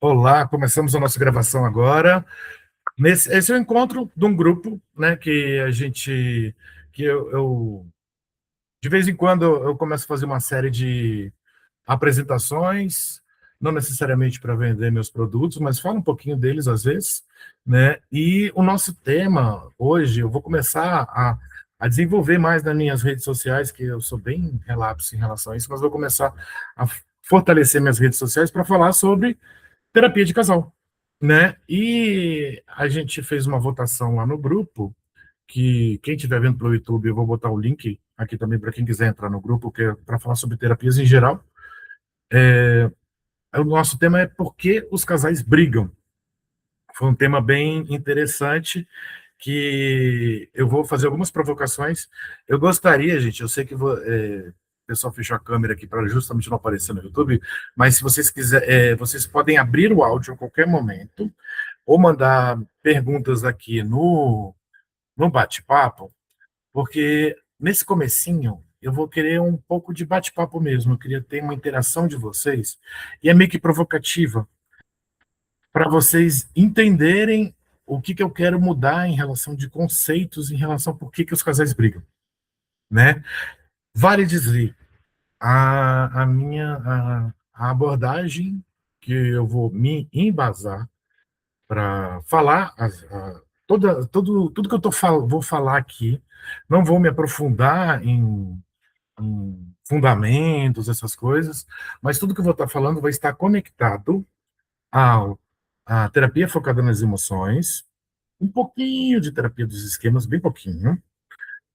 Olá, começamos a nossa gravação agora. Esse é o encontro de um grupo, né, que eu de vez em quando eu começo a fazer uma série de apresentações, não necessariamente para vender meus produtos, mas falo um pouquinho deles às vezes, né? E o nosso tema hoje, eu vou começar a desenvolver mais nas minhas redes sociais, que eu sou bem relapso em relação a isso, mas vou começar a fortalecer minhas redes sociais para falar sobre terapia de casal, né? E a gente fez uma votação lá no grupo, que quem estiver vendo pelo YouTube, eu vou botar o link aqui também para quem quiser entrar no grupo, que é para falar sobre terapias em geral. O nosso tema é por que os casais brigam. Foi um tema bem interessante, que eu vou fazer algumas provocações. Eu gostaria, gente, eu sei que o pessoal fechou a câmera aqui para justamente não aparecer no YouTube, mas se vocês quiserem, vocês podem abrir o áudio a qualquer momento, ou mandar perguntas aqui no bate-papo, porque nesse comecinho eu vou querer um pouco de bate-papo mesmo, eu queria ter uma interação de vocês, e é meio que provocativa, para vocês entenderem o que eu quero mudar em relação de conceitos, em relação a por que os casais brigam, né? Vale dizer, a abordagem que eu vou me embasar para falar tudo que vou falar aqui, não vou me aprofundar em fundamentos, essas coisas, mas tudo que eu vou estar falando vai estar conectado ao a terapia focada nas emoções, um pouquinho de terapia dos esquemas, bem pouquinho,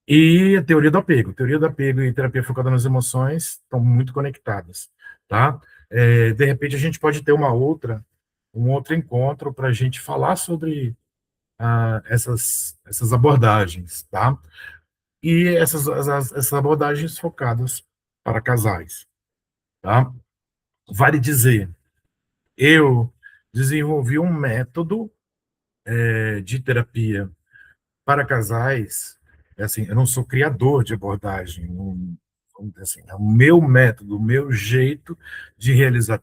e a teoria do apego. Teoria do apego e terapia focada nas emoções estão muito conectadas, tá? De repente a gente pode ter um outro encontro para a gente falar sobre essas abordagens, tá? E essas abordagens focadas para casais, tá? Vale dizer, eu desenvolvi um método de terapia para casais. Assim, eu não sou criador de abordagem, vamos dizer assim, é o meu método, o meu jeito de realizar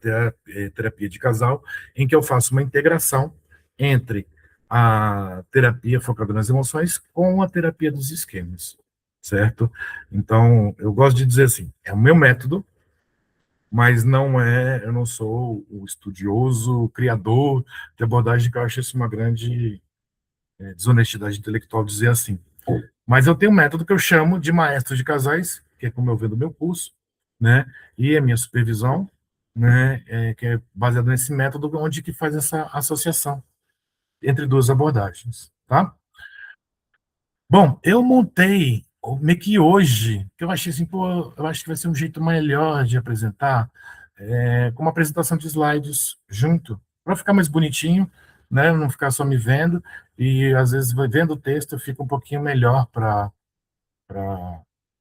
terapia de casal, em que eu faço uma integração entre a terapia focada nas emoções com a terapia dos esquemas, certo? Então, eu gosto de dizer assim, é o meu método, mas eu não sou o estudioso, o criador de abordagem, que eu acho isso uma grande desonestidade intelectual dizer assim. Mas eu tenho um método que eu chamo de maestro de casais, que é como eu vendo o meu curso, né? E a minha supervisão, né? Que é baseado nesse método, onde que faz essa associação entre duas abordagens, tá? Bom, eu montei meio que hoje, que eu achei assim, pô, eu acho que vai ser um jeito melhor de apresentar, com uma apresentação de slides junto, para ficar mais bonitinho, né? Não ficar só me vendo, e às vezes vendo o texto fica um pouquinho melhor para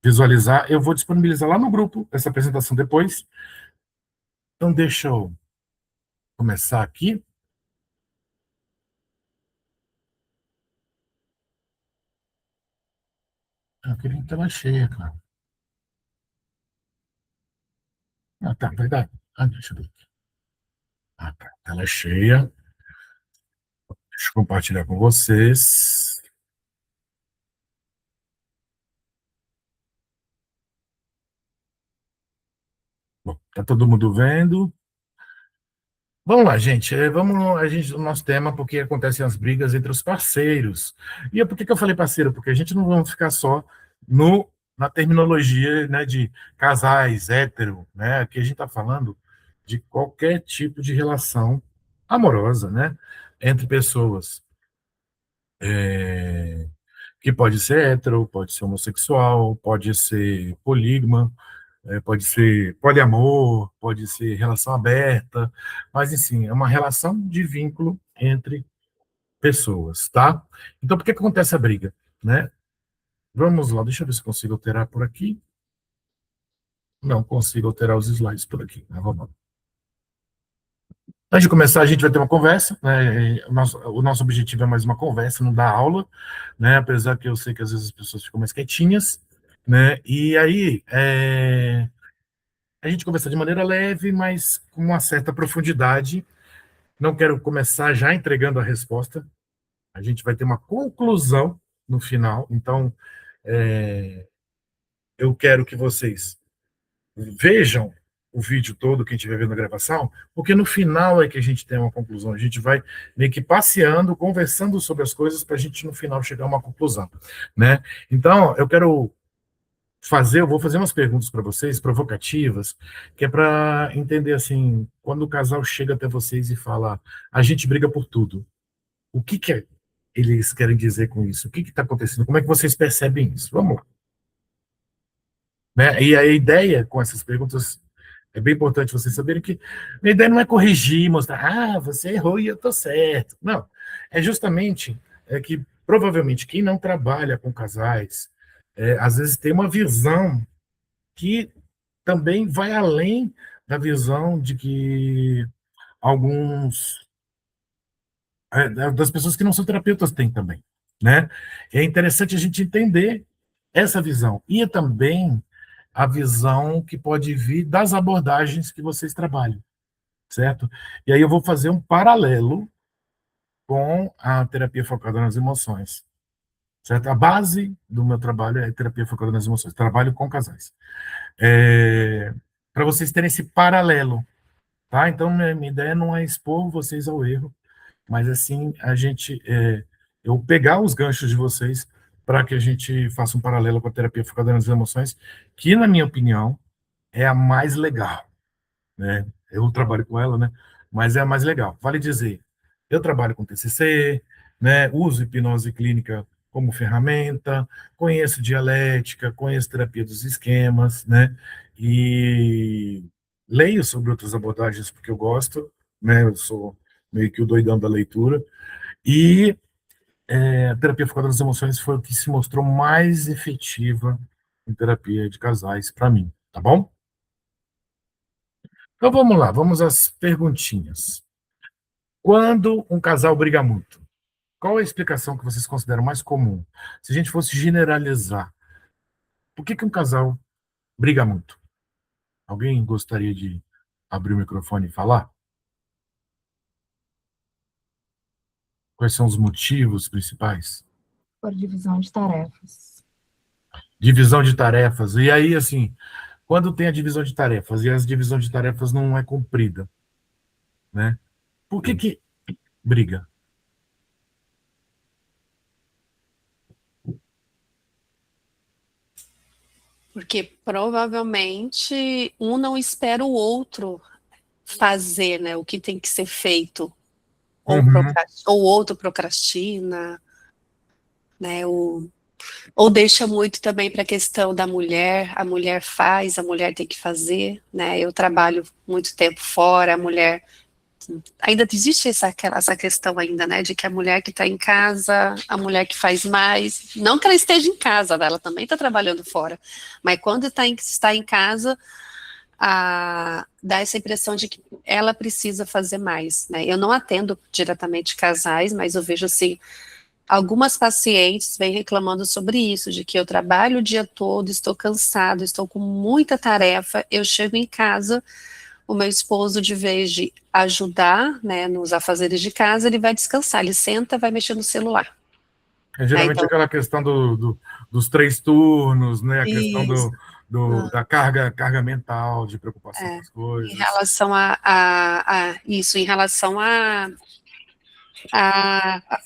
visualizar. Eu vou disponibilizar lá no grupo essa apresentação depois. Então, deixa eu começar aqui. Eu queria tela cheia, cara. Ah, tá, verdade. Ah, deixa eu ver aqui. Ah, tá, tela cheia. Deixa eu compartilhar com vocês. Bom, tá todo mundo vendo? Vamos lá, gente. O nosso tema, porque acontecem as brigas entre os parceiros. E por que que eu falei parceiro? Porque a gente não vamos ficar só no, na terminologia, né, de casais, hétero, né? Aqui a gente está falando de qualquer tipo de relação amorosa, né, entre pessoas, é, que pode ser hétero, pode ser homossexual, pode ser polígama, pode ser poliamor, pode ser relação aberta, mas, enfim, é uma relação de vínculo entre pessoas, tá? Então, por que que acontece a briga, né? Vamos lá, deixa eu ver se consigo alterar por aqui. Não consigo alterar os slides por aqui, né? Vamos lá. Antes de começar, a gente vai ter uma conversa, né? O nosso objetivo é mais uma conversa, não dar aula, né? Apesar que eu sei que às vezes as pessoas ficam mais quietinhas, né? E aí, a gente conversa de maneira leve, mas com uma certa profundidade, não quero começar já entregando a resposta. A gente vai ter uma conclusão no final. Então, eu quero que vocês vejam o vídeo todo, quem estiver vendo a gravação, porque no final é que a gente tem uma conclusão. A gente vai meio que passeando, conversando sobre as coisas para a gente no final chegar a uma conclusão, né? Então, eu vou fazer umas perguntas para vocês, provocativas, que é para entender assim, quando o casal chega até vocês e fala, a gente briga por tudo, o que que eles querem dizer com isso? O que está acontecendo? Como é que vocês percebem isso? Vamos lá. Né? E a ideia com essas perguntas é bem importante vocês saberem que a ideia não é corrigir, mostrar, você errou e eu estou certo. Não. É justamente que provavelmente quem não trabalha com casais, às vezes tem uma visão que também vai além da visão de que alguns das pessoas que não são terapeutas têm também, né? É interessante a gente entender essa visão e também a visão que pode vir das abordagens que vocês trabalham, certo? E aí eu vou fazer um paralelo com a terapia focada nas emoções, certo? A base do meu trabalho é terapia focada nas emoções, trabalho com casais. Para vocês terem esse paralelo, tá? Então, minha ideia não é expor vocês ao erro, mas assim, eu pegar os ganchos de vocês para que a gente faça um paralelo com a terapia focada nas emoções, que, na minha opinião, é a mais legal, né? Eu trabalho com ela, né? Mas é a mais legal. Vale dizer, eu trabalho com TCC, né? Uso hipnose clínica como ferramenta, conheço dialética, conheço terapia dos esquemas, né? E leio sobre outras abordagens porque eu gosto, né? Eu sou meio que o doidão da leitura. E a terapia focada nas emoções foi o que se mostrou mais efetiva em terapia de casais para mim, tá bom? Então vamos lá, vamos às perguntinhas. Quando um casal briga muito, qual é a explicação que vocês consideram mais comum? Se a gente fosse generalizar, por que um casal briga muito? Alguém gostaria de abrir o microfone e falar? Quais são os motivos principais? Por divisão de tarefas. Divisão de tarefas. E aí, assim, quando tem a divisão de tarefas e a divisão de tarefas não é cumprida, né? Por que briga? Porque provavelmente um não espera o outro fazer, né, o que tem que ser feito, Uhum, ou o outro procrastina, né, ou deixa muito também para a questão da mulher, a mulher faz, a mulher tem que fazer, né, eu trabalho muito tempo fora, a mulher, ainda existe essa questão ainda, né, de que a mulher que está em casa, a mulher que faz mais, não que ela esteja em casa, né, ela também está trabalhando fora, mas quando está em casa, dá essa impressão de que ela precisa fazer mais, né? Eu não atendo diretamente casais, mas eu vejo assim, algumas pacientes vêm reclamando sobre isso, de que eu trabalho o dia todo, estou cansado, estou com muita tarefa, eu chego em casa, o meu esposo, de vez de ajudar, né, nos afazeres de casa, ele vai descansar, ele senta, vai mexer no celular. É geralmente Então, aquela questão dos 3 turnos, né? A questão isso. da carga mental, de preocupação com as Em coisas. relação a isso, em relação a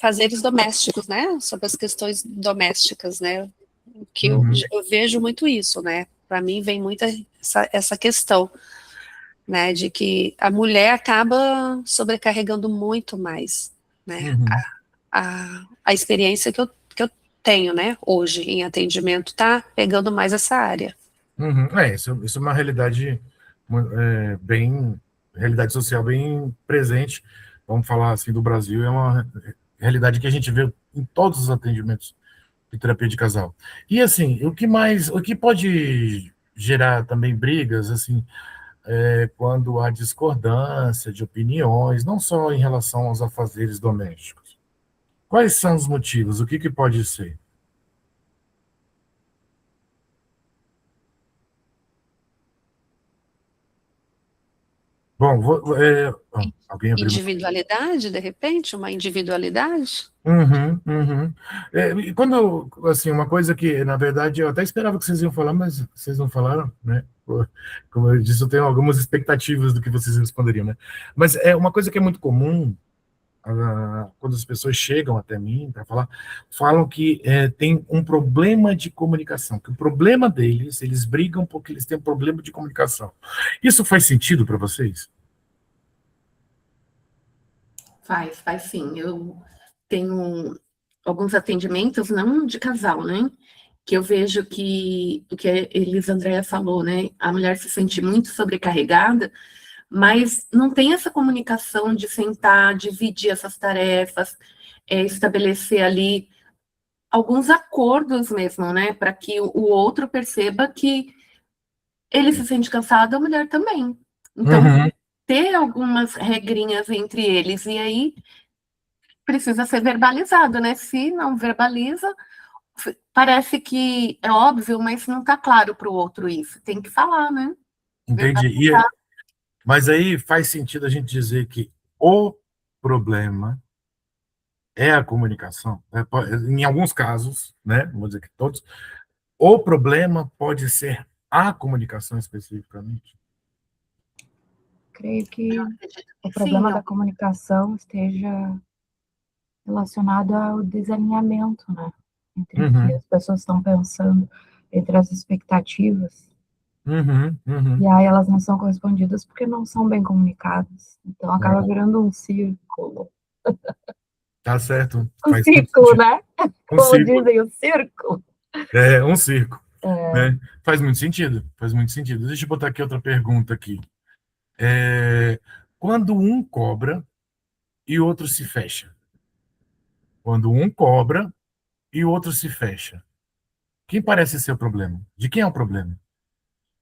fazeres domésticos, né? Sobre as questões domésticas, né? Que Uhum, eu vejo muito isso, né? Para mim vem muito essa questão, né? De que a mulher acaba sobrecarregando muito mais, né? uhum, A experiência que eu tenho, né? Hoje em atendimento tá pegando mais essa área. uhum. Isso é uma realidade bem, realidade social bem presente. Vamos falar assim do Brasil, é uma realidade que a gente vê em todos os atendimentos de terapia de casal. E assim, o que pode gerar também brigas, assim, quando há discordância de opiniões, não só em relação aos afazeres domésticos. Quais são os motivos? O que pode ser? Bom, alguém abriu. Individualidade, de repente, uma individualidade? Uhum, uhum. E quando, assim, uma coisa que, na verdade, eu até esperava que vocês iam falar, mas vocês não falaram, né? Como eu disse, eu tenho algumas expectativas do que vocês responderiam, né? Mas é uma coisa que é muito comum, quando as pessoas chegam até mim para falar, falam que tem um problema de comunicação, que o problema deles, eles brigam porque eles têm um problema de comunicação. Isso faz sentido para vocês? Faz sim. Eu tenho alguns atendimentos, não de casal, né? Que eu vejo que o que a Elisa Andréa falou, né? A mulher se sente muito sobrecarregada, mas não tem essa comunicação de sentar, dividir essas tarefas, estabelecer ali alguns acordos mesmo, né? Para que o outro perceba que ele se sente cansado, a mulher também. Então, Uhum. ter algumas regrinhas entre eles, e aí precisa ser verbalizado, né? Se não verbaliza, parece que é óbvio, mas não está claro para o outro isso. Tem que falar, né? Entendi. Mas aí faz sentido a gente dizer que o problema é a comunicação. Em alguns casos, né? Não vou dizer que todos, o problema pode ser a comunicação especificamente. Creio que o Sim, problema da comunicação esteja relacionado ao desalinhamento, né? Entre o que Uhum, as pessoas estão pensando, entre as expectativas. uhum, uhum. E aí elas não são correspondidas porque não são bem comunicadas. Então acaba É, virando um círculo. tá certo. Um Faz muito ciclo, sentido. né? Um Como círculo. dizem, o círculo. É, um circo. É, Né? Faz muito sentido. Faz muito sentido. Deixa eu botar aqui outra pergunta aqui. Quando um cobra e o outro se fecha. Quando um cobra e o outro se fecha. Quem parece ser o problema? De quem é o problema?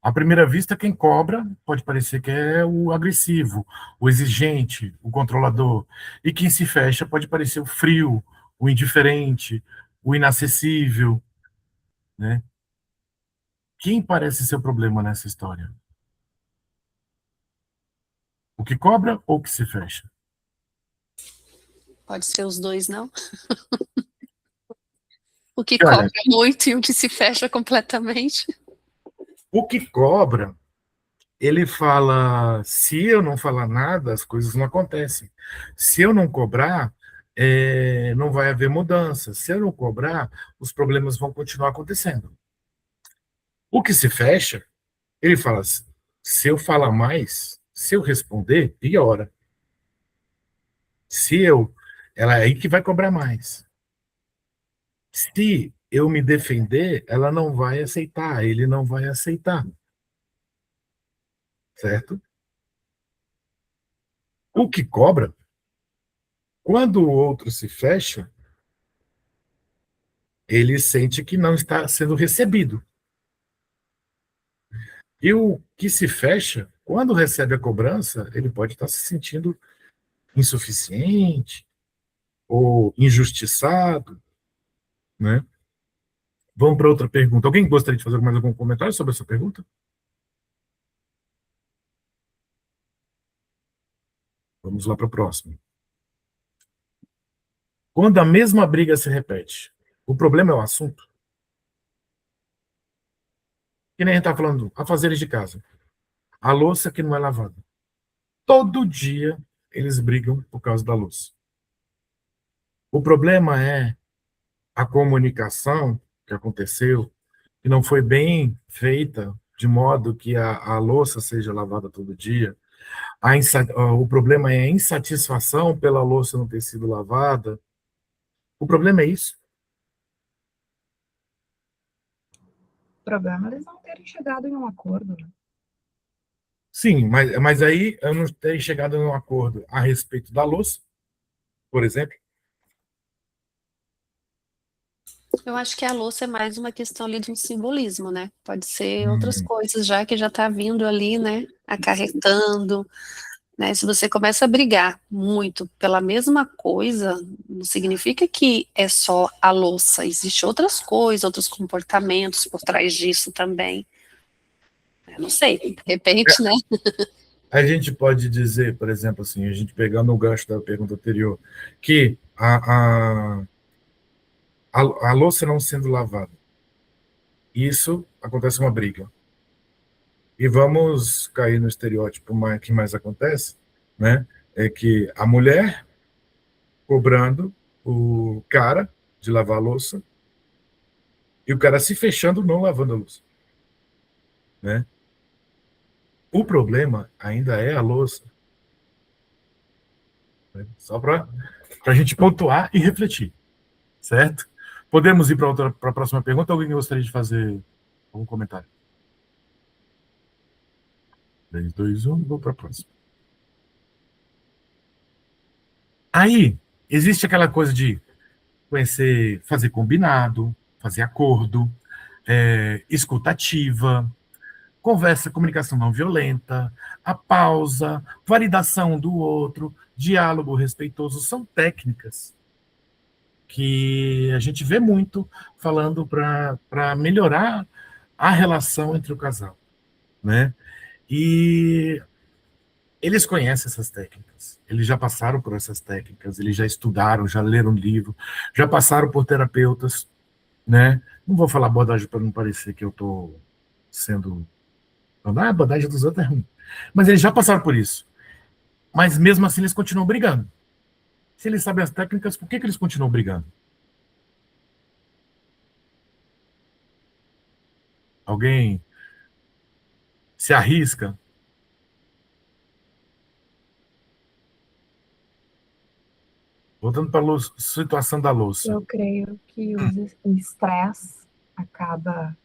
À primeira vista, quem cobra pode parecer que é o agressivo, o exigente, o controlador. E quem se fecha pode parecer o frio, o indiferente, o inacessível, né? Quem parece ser o problema nessa história? O que cobra ou o que se fecha? Pode ser os dois, não? O que Olha, cobra muito e o que se fecha completamente. o que cobra, ele fala: se eu não falar nada, as coisas não acontecem. Se eu não cobrar, não vai haver mudança. Se eu não cobrar, os problemas vão continuar acontecendo. O que se fecha, ele fala: se eu falar mais, se eu responder, piora. Se eu, ela é aí que vai cobrar mais. Se eu me defender, ela não vai aceitar, ele não vai aceitar, certo? O que cobra, quando o outro se fecha, ele sente que não está sendo recebido. E o que se fecha, quando recebe a cobrança, ele pode estar se sentindo insuficiente ou injustiçado, né? Vamos para outra pergunta. Alguém gostaria de fazer mais algum comentário sobre essa pergunta? Vamos lá para a próxima. Quando a mesma briga se repete, o problema é o assunto? Que nem a gente está falando, afazeres de casa. A louça que não é lavada. Todo dia eles brigam por causa da louça. O problema é a comunicação que aconteceu, que não foi bem feita, de modo que a louça seja lavada todo dia. O problema é a insatisfação pela louça não ter sido lavada. O problema é isso. o problema é eles não terem chegado em um acordo, né? Sim, mas aí eu não tenho chegado em um acordo a respeito da louça, por exemplo. Eu acho que a louça é mais uma questão ali de um simbolismo, né? Pode ser outras Hum, coisas já que já está vindo ali, né? Acarretando, né? Se você começa a brigar muito pela mesma coisa, não significa que é só a louça. Existem outras coisas, outros comportamentos por trás disso também. Eu não sei, de repente, né? A gente pode dizer, por exemplo, assim, a gente pegando o gancho da pergunta anterior, que a louça não sendo lavada, isso acontece uma briga. E vamos cair no estereótipo que mais acontece, né? É que a mulher cobrando o cara de lavar a louça e o cara se fechando não lavando a louça, né? O problema ainda é a louça, né? Só para a gente pontuar e refletir, certo? Podemos ir para a próxima pergunta? Alguém gostaria de fazer algum comentário? 3, 2, 1, vou para a próxima. Aí, existe aquela coisa de conhecer, fazer combinado, fazer acordo, escutativa, conversa, comunicação não violenta, a pausa, validação do outro, diálogo respeitoso, são técnicas que a gente vê muito falando para melhorar a relação entre o casal, né? E eles conhecem essas técnicas, eles já passaram por essas técnicas, eles já estudaram, já leram livro, já passaram por terapeutas, né? Não vou falar abordagem para não parecer que eu estou sendo... a abordagem dos outros é ruim. Mas eles já passaram por isso. Mas mesmo assim eles continuam brigando. Se eles sabem as técnicas, por que eles continuam brigando? Alguém se arrisca? Voltando para a situação da louça. Eu creio que o estresse acaba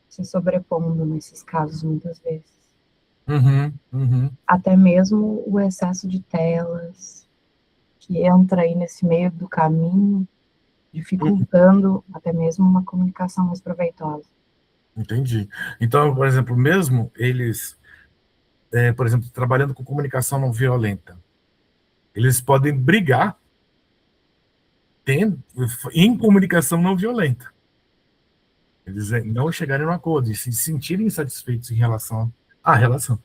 se sobrepondo nesses casos muitas vezes. Uhum, uhum. Até mesmo o excesso de telas, que entra aí nesse meio do caminho, dificultando até mesmo uma comunicação mais proveitosa. Entendi. Então, por exemplo, mesmo eles, por exemplo, trabalhando com comunicação não violenta, eles podem brigar em comunicação não violenta. Eles não chegarem no acordo e se sentirem insatisfeitos em relação à relação,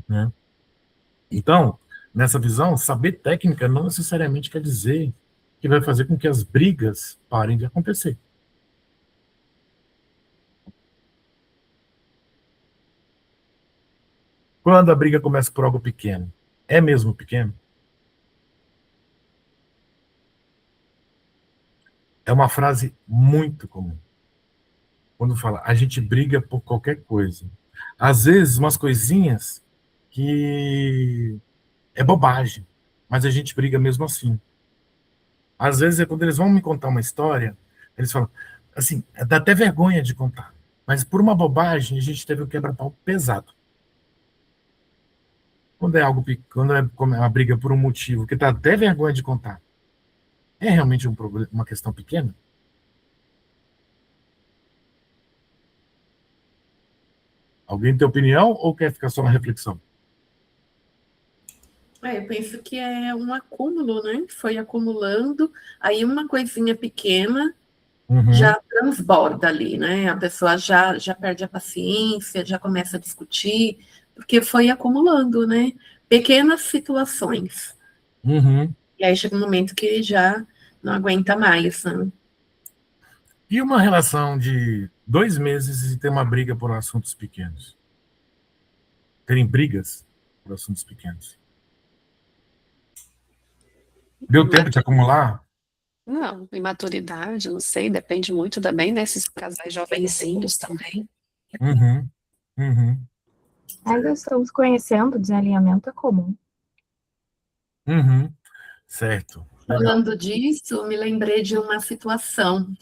né? Então, nessa visão, saber técnica não necessariamente quer dizer que vai fazer com que as brigas parem de acontecer. Quando a briga começa por algo pequeno, é mesmo pequeno? É uma frase muito comum. Quando fala, a gente briga por qualquer coisa. Às vezes, umas coisinhas que é bobagem, mas a gente briga mesmo assim. Às vezes, quando eles vão me contar uma história, eles falam, assim, dá até vergonha de contar, mas por uma bobagem a gente teve um quebra-pau pesado. Quando é algo, quando é uma briga por um motivo que dá até vergonha de contar, é realmente um problema, uma questão pequena? Alguém tem opinião ou quer ficar só na reflexão? Eu penso que é um acúmulo, né? Foi acumulando, aí uma coisinha pequena já transborda ali, né? A pessoa já perde a paciência, já começa a discutir, porque foi acumulando, né? Pequenas situações. Uhum. E aí chega um momento que já não aguenta mais, né? E uma relação de 2 meses e ter uma briga por assuntos pequenos? Terem brigas por assuntos pequenos? Deu tempo de acumular? Não, imaturidade, não sei, depende muito também, né? Esses casais jovenzinhos também. Uhum. Uhum. Ainda estamos conhecendo, desalinhamento é comum. Uhum. Certo. Legal. Falando disso, me lembrei de uma situação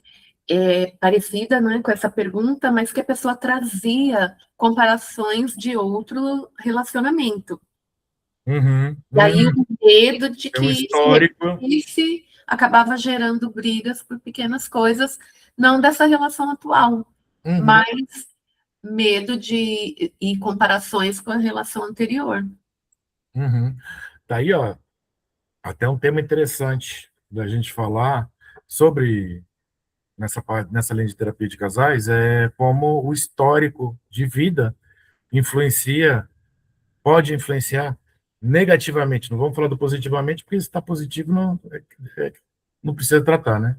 parecida, né, com essa pergunta, mas que a pessoa trazia comparações de outro relacionamento. Uhum. E aí o medo de É um que se histórico. repetisse acabava gerando brigas por pequenas coisas, não dessa relação atual, Uhum. mas medo e comparações com a relação anterior. Uhum. Tá aí, ó, até um tema interessante da gente falar sobre nessa linha de terapia de casais, é como o histórico de vida influencia pode influenciar negativamente. Não vamos falar do positivamente, porque se está positivo não precisa tratar, né?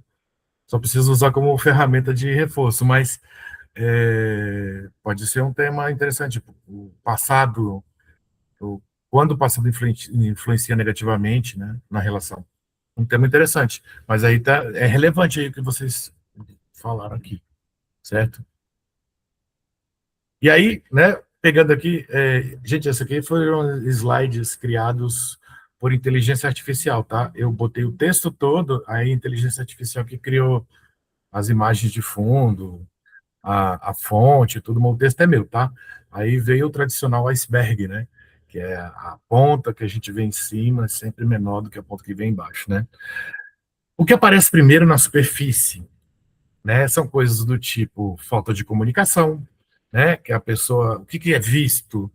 Só precisa usar como ferramenta de reforço, mas pode ser um tema interessante. Tipo, o passado, quando o passado influencia negativamente, né, na relação. Um tema interessante, mas aí é relevante aí o que vocês falaram aqui, certo? E aí, né, pegando aqui, gente, essa aqui foram slides criados por inteligência artificial, tá? Eu botei o texto todo, aí a inteligência artificial que criou as imagens de fundo, a fonte, tudo, mas o texto é meu, tá? Aí veio o tradicional iceberg, né? Que é a ponta que a gente vê em cima, sempre menor do que a ponta que vem embaixo, né? O que aparece primeiro na superfície, né? São coisas do tipo falta de comunicação, né? Que a pessoa, o que é visto?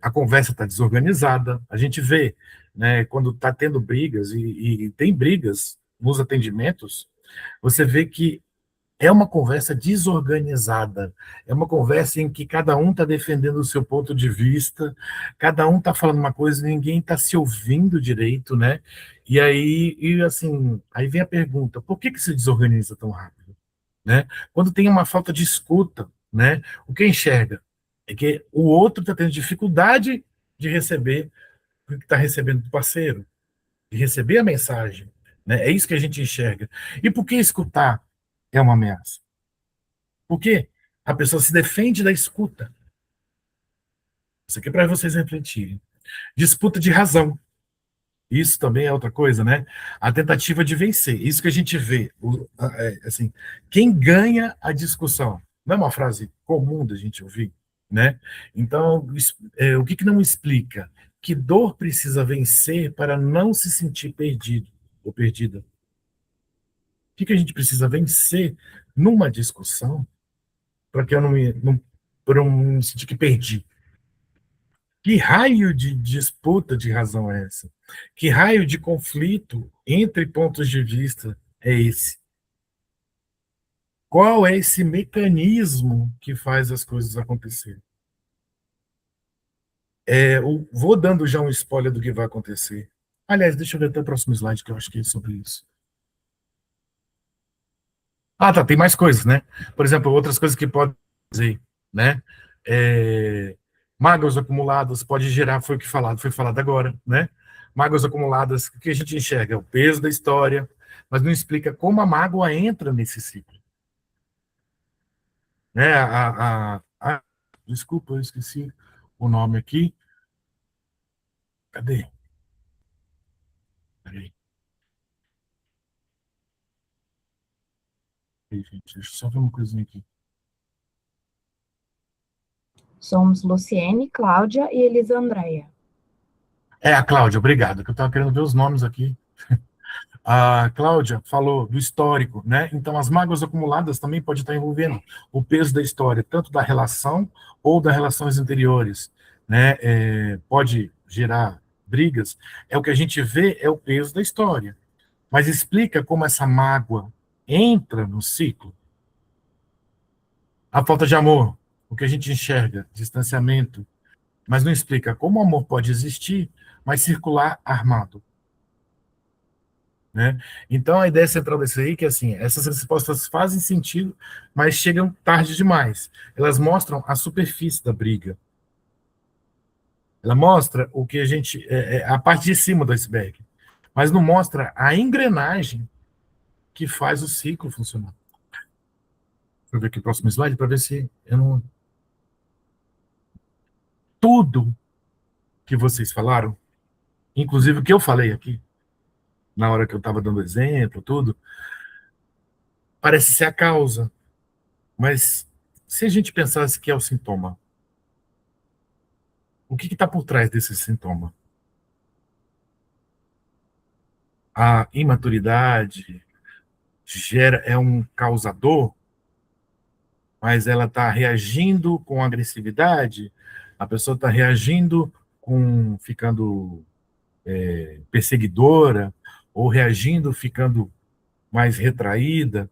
A conversa está desorganizada. A gente vê, né? Quando está tendo brigas e tem brigas nos atendimentos, você vê que é uma conversa desorganizada, é uma conversa em que cada um está defendendo o seu ponto de vista, cada um está falando uma coisa, ninguém está se ouvindo direito, né? E aí, assim, aí vem a pergunta: por que se desorganiza tão rápido, né? Quando tem uma falta de escuta, né? O que enxerga é que o outro está tendo dificuldade de receber o que está recebendo do parceiro, de receber a mensagem, né? É isso que a gente enxerga. E por que escutar é uma ameaça? Porque a pessoa se defende da escuta. Isso aqui é para vocês refletirem. Disputa de razão. Isso também é outra coisa, né? A tentativa de vencer. Isso que a gente vê. Assim, quem ganha a discussão. Não é uma frase comum da gente ouvir, né? Então, o que não explica? Que dor precisa vencer para não se sentir perdido ou perdida? O que a gente precisa vencer numa discussão para que eu para eu não me sentir que perdi? Que raio de disputa de razão é essa? Que raio de conflito entre pontos de vista é esse? Qual é esse mecanismo que faz as coisas acontecerem? Vou dando já um spoiler do que vai acontecer. Aliás, deixa eu ver até o próximo slide, que eu acho que é sobre isso. Ah, tá, tem mais coisas, né? Por exemplo, outras coisas que podem fazer, né? Mágoas acumuladas pode gerar, foi falado agora, né? Mágoas acumuladas, o que a gente enxerga? O peso da história, mas não explica como a mágoa entra nesse ciclo. Né? Desculpa, eu esqueci o nome aqui. Cadê? Peraí. Gente, deixa eu só ver uma coisinha aqui. Somos Luciene, Cláudia e Elisa Andréia. A Cláudia, obrigado, que eu estava querendo ver os nomes aqui. A Cláudia falou do histórico, né? Então, as mágoas acumuladas também pode estar envolvendo o peso da história, tanto da relação ou das relações anteriores, né? Pode gerar brigas. O que a gente vê é o peso da história. Mas explica como essa mágoa entra no ciclo. A falta de amor, o que a gente enxerga, distanciamento, mas não explica como o amor pode existir, mas circular armado. Né? Então, a ideia central disso aí é que assim, essas respostas fazem sentido, mas chegam tarde demais. Elas mostram a superfície da briga. Ela mostra o que a gente. A parte de cima do iceberg. Mas não mostra a engrenagem que faz o ciclo funcionar. Deixa eu ver aqui o próximo slide para ver se eu não. Tudo que vocês falaram, inclusive o que eu falei aqui, na hora que eu estava dando exemplo, tudo, parece ser a causa. Mas se a gente pensasse que é o sintoma, o que está por trás desse sintoma? A imaturidade é um causador, mas ela está reagindo com agressividade, a pessoa está reagindo ficando perseguidora, ou reagindo ficando mais retraída.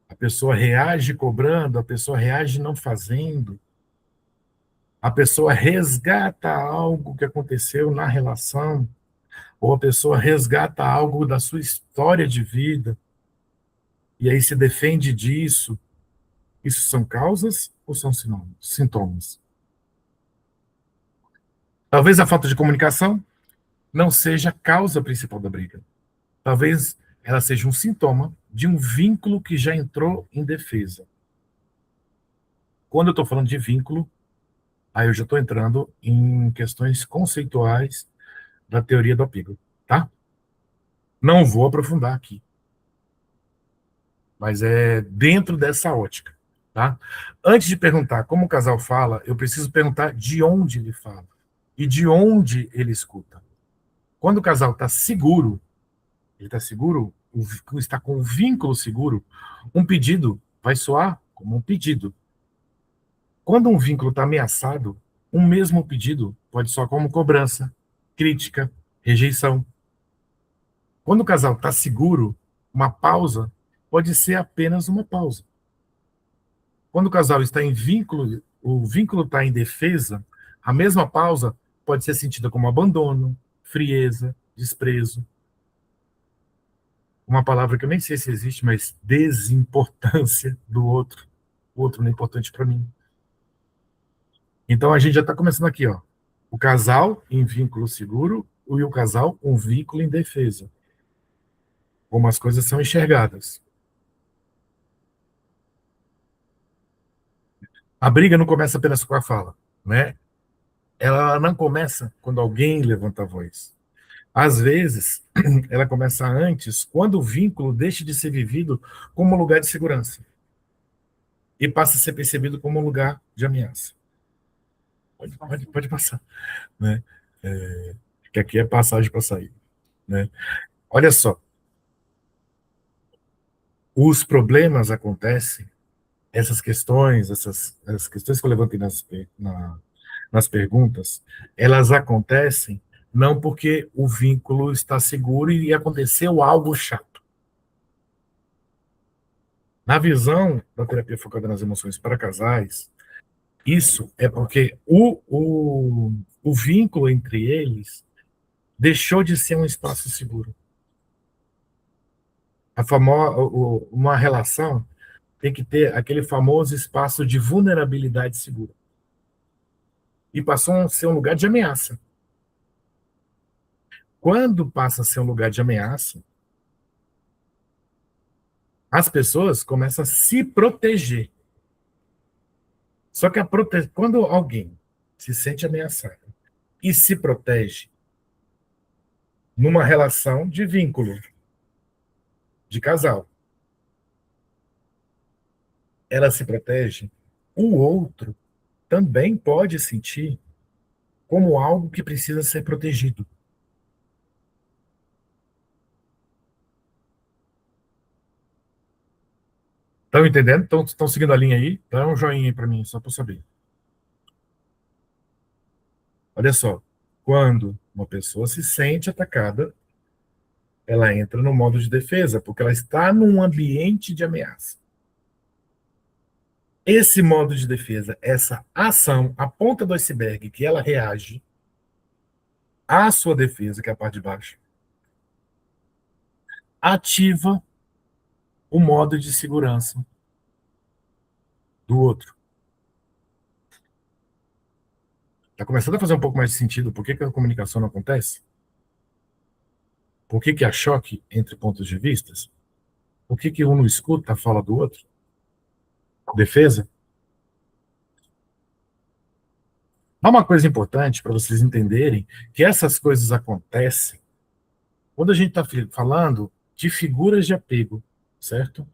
A pessoa reage cobrando, a pessoa reage não fazendo. A pessoa resgata algo que aconteceu na relação, ou a pessoa resgata algo da sua história de vida, e aí se defende disso. Isso são causas ou são sintomas? Talvez a falta de comunicação não seja a causa principal da briga. Talvez ela seja um sintoma de um vínculo que já entrou em defesa. Quando eu estou falando de vínculo, aí eu já estou entrando em questões conceituais da teoria do apego, tá? Não vou aprofundar aqui, mas é dentro dessa ótica, tá? Antes de perguntar como o casal fala, eu preciso perguntar de onde ele fala e de onde ele escuta. Quando o casal está seguro, ele está seguro, está com o vínculo seguro, um pedido vai soar como um pedido. Quando um vínculo está ameaçado, um mesmo pedido pode soar como cobrança, crítica, rejeição. Quando o casal está seguro, uma pausa pode ser apenas uma pausa. Quando o casal está em vínculo, o vínculo está em defesa, a mesma pausa pode ser sentida como abandono, frieza, desprezo. Uma palavra que eu nem sei se existe, mas desimportância do outro. O outro não é importante para mim. Então a gente já está começando aqui, ó. O casal em vínculo seguro e o casal um vínculo em defesa. Como as coisas são enxergadas. A briga não começa apenas com a fala, né? Ela não começa quando alguém levanta a voz. Às vezes, ela começa antes, quando o vínculo deixa de ser vivido como um lugar de segurança e passa a ser percebido como um lugar de ameaça. Pode passar, né? Que aqui é passagem para sair, né? Olha só, os problemas acontecem, essas questões, as questões que eu levantei nas perguntas, elas acontecem não porque o vínculo está seguro e aconteceu algo chato. Na visão da terapia focada nas emoções para casais, isso é porque o vínculo entre eles deixou de ser um espaço seguro. Uma relação tem que ter aquele famoso espaço de vulnerabilidade segura. E passou a ser um lugar de ameaça. Quando passa a ser um lugar de ameaça, as pessoas começam a se proteger. Só que quando alguém se sente ameaçado e se protege numa relação de vínculo, de casal, ela se protege, o outro também pode sentir como algo que precisa ser protegido. Estão entendendo? Estão seguindo a linha aí? Dá um joinha aí para mim, só para saber. Olha só, quando uma pessoa se sente atacada, ela entra no modo de defesa, porque ela está num ambiente de ameaça. Esse modo de defesa, essa ação, a ponta do iceberg, que ela reage à sua defesa, que é a parte de baixo, ativa o modo de segurança do outro. Está começando a fazer um pouco mais de sentido por que a comunicação não acontece? Por que há choque entre pontos de vista? Por que um não escuta a fala do outro? Defesa? Há uma coisa importante para vocês entenderem que essas coisas acontecem quando a gente está falando de figuras de apego, certo?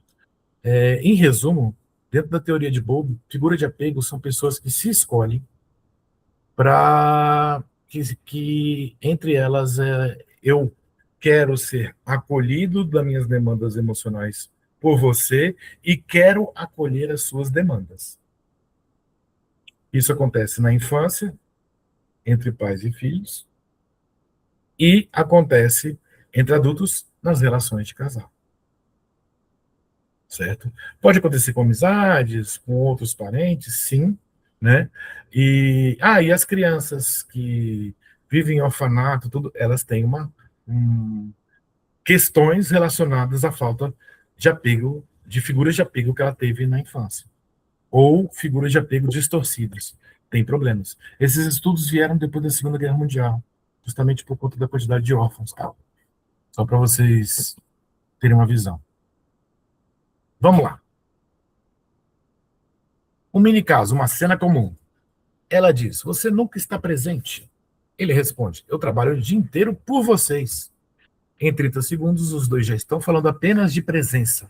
Em resumo, dentro da teoria de Bowlby, figura de apego são pessoas que se escolhem para que entre elas eu quero ser acolhido das minhas demandas emocionais por você e quero acolher as suas demandas. Isso acontece na infância, entre pais e filhos, e acontece entre adultos nas relações de casal. Certo? Pode acontecer com amizades, com outros parentes, sim, né? E as crianças que vivem em orfanato, tudo, elas têm questões relacionadas à falta de apego, de figuras de apego que ela teve na infância, ou figuras de apego distorcidas. Tem problemas. Esses estudos vieram depois da Segunda Guerra Mundial, justamente por conta da quantidade de órfãos, tá? Só para vocês terem uma visão. Vamos lá. Um mini caso, uma cena comum. Ela diz: "Você nunca está presente." Ele responde: "Eu trabalho o dia inteiro por vocês." Em 30 segundos, os dois já estão falando apenas de presença.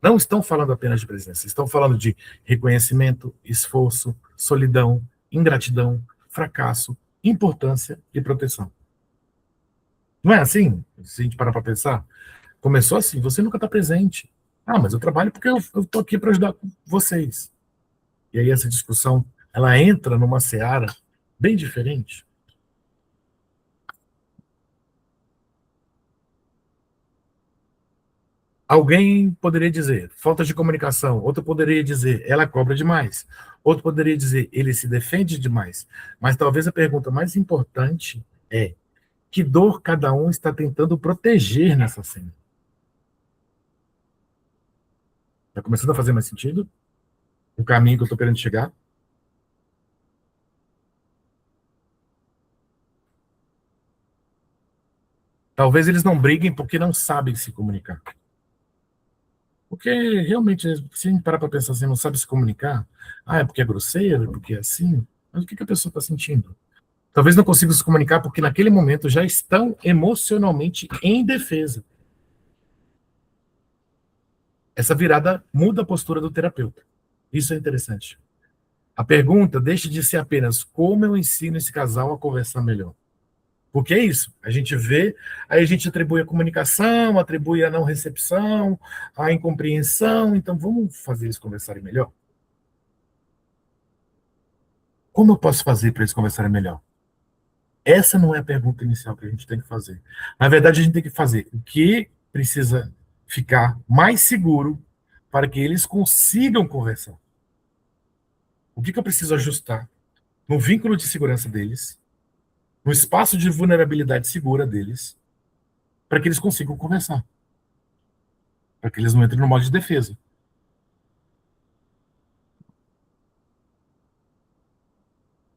Não estão falando apenas de presença, estão falando de reconhecimento, esforço, solidão, ingratidão, fracasso, importância e proteção. Não é assim? Se a gente parar para pensar, começou assim: você nunca está presente. Mas eu trabalho porque eu estou aqui para ajudar vocês. E aí essa discussão, ela entra numa seara bem diferente. Alguém poderia dizer falta de comunicação, outro poderia dizer ela cobra demais, outro poderia dizer ele se defende demais. Mas talvez a pergunta mais importante é: que dor cada um está tentando proteger nessa cena? Está começando a fazer mais sentido o caminho que eu estou querendo chegar? Talvez eles não briguem porque não sabem se comunicar. Porque realmente, se a gente parar para pensar assim, não sabe se comunicar, é porque é grosseiro, é porque é assim, mas o que a pessoa está sentindo? Talvez não consigam se comunicar porque naquele momento já estão emocionalmente em defesa. Essa virada muda a postura do terapeuta. Isso é interessante. A pergunta deixa de ser apenas como eu ensino esse casal a conversar melhor. Porque é isso, a gente vê, aí a gente atribui a comunicação, atribui a não recepção, a incompreensão, então vamos fazer eles conversarem melhor? Como eu posso fazer para eles conversarem melhor? Essa não é a pergunta inicial que a gente tem que fazer. Na verdade, a gente tem que fazer o que precisa ficar mais seguro para que eles consigam conversar. O que eu preciso ajustar no vínculo de segurança deles, no espaço de vulnerabilidade segura deles, para que eles consigam conversar. Para que eles não entrem no modo de defesa.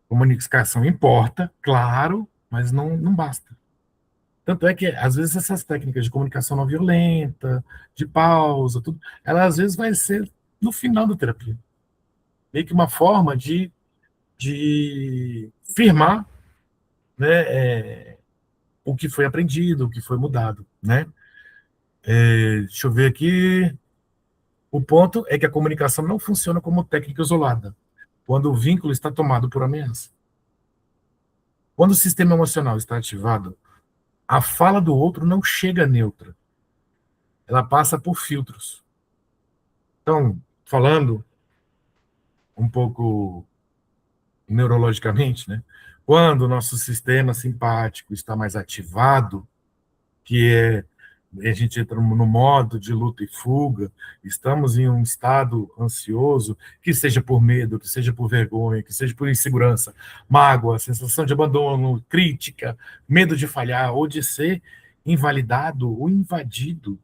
Comunicação importa, claro, mas não basta. Tanto é que, às vezes, essas técnicas de comunicação não violenta, de pausa, tudo, ela às vezes vai ser no final da terapia. Meio que uma forma de firmar, né, o que foi aprendido, o que foi mudado. Né? Deixa eu ver aqui. O ponto é que a comunicação não funciona como técnica isolada, quando o vínculo está tomado por ameaça. Quando o sistema emocional está ativado, a fala do outro não chega neutra. Ela passa por filtros. Então, falando um pouco neurologicamente, né? Quando o nosso sistema simpático está mais ativado, que a gente entra no modo de luta e fuga, estamos em um estado ansioso, que seja por medo, que seja por vergonha, que seja por insegurança, mágoa, sensação de abandono, crítica, medo de falhar ou de ser invalidado ou invadido.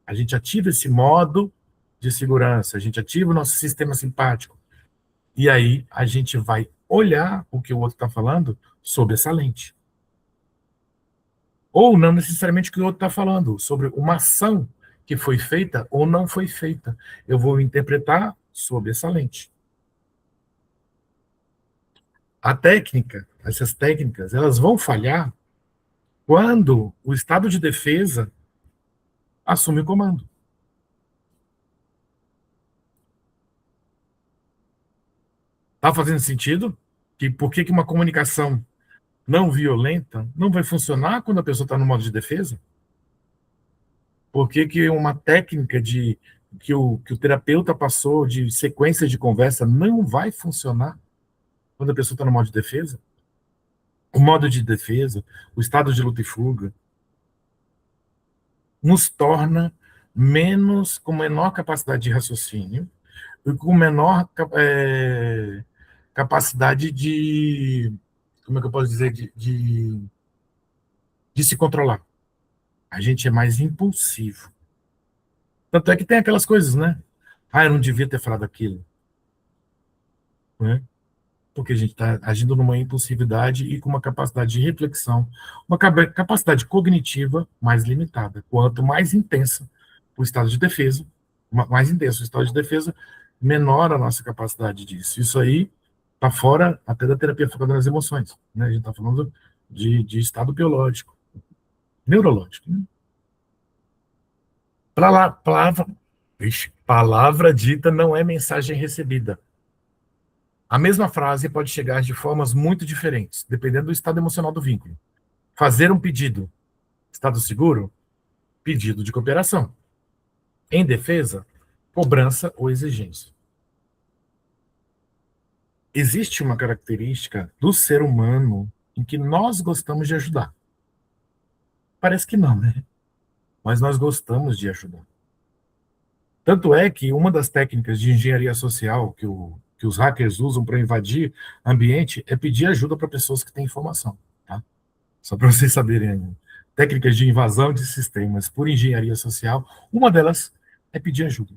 A gente ativa esse modo de segurança, a gente ativa o nosso sistema simpático. E aí a gente vai olhar o que o outro está falando sob essa lente. Ou não necessariamente o que o outro está falando, sobre uma ação que foi feita ou não foi feita. Eu vou interpretar sob essa lente. Essas técnicas, elas vão falhar quando o estado de defesa assume o comando. Está fazendo sentido? Por que uma comunicação não violenta não vai funcionar quando a pessoa está no modo de defesa? Por que uma técnica que o terapeuta passou de sequência de conversa não vai funcionar quando a pessoa está no modo de defesa? O modo de defesa, o estado de luta e fuga, nos torna com menor capacidade de raciocínio e com menor capacidade como é que eu posso dizer, de se controlar. A gente é mais impulsivo. Tanto é que tem aquelas coisas, né? Ah, eu não devia ter falado aquilo, né? Porque a gente está agindo numa impulsividade e com uma capacidade de reflexão, uma capacidade cognitiva mais limitada. Quanto mais intensa o estado de defesa, mais intenso o estado de defesa, menor a nossa capacidade disso. Isso aí está fora até da terapia focada nas emoções, né? A gente está falando de estado biológico, neurológico, né? Palavra, palavra dita não é mensagem recebida. A mesma frase pode chegar de formas muito diferentes, dependendo do estado emocional do vínculo. Fazer um pedido, estado seguro, pedido de cooperação. Em defesa, cobrança ou exigência. Existe uma característica do ser humano em que nós gostamos de ajudar. Parece que não, né? Mas nós gostamos de ajudar. Tanto é que uma das técnicas de engenharia social que os hackers usam para invadir ambiente é pedir ajuda para pessoas que têm informação, tá? Só para vocês saberem, técnicas de invasão de sistemas por engenharia social, uma delas é pedir ajuda.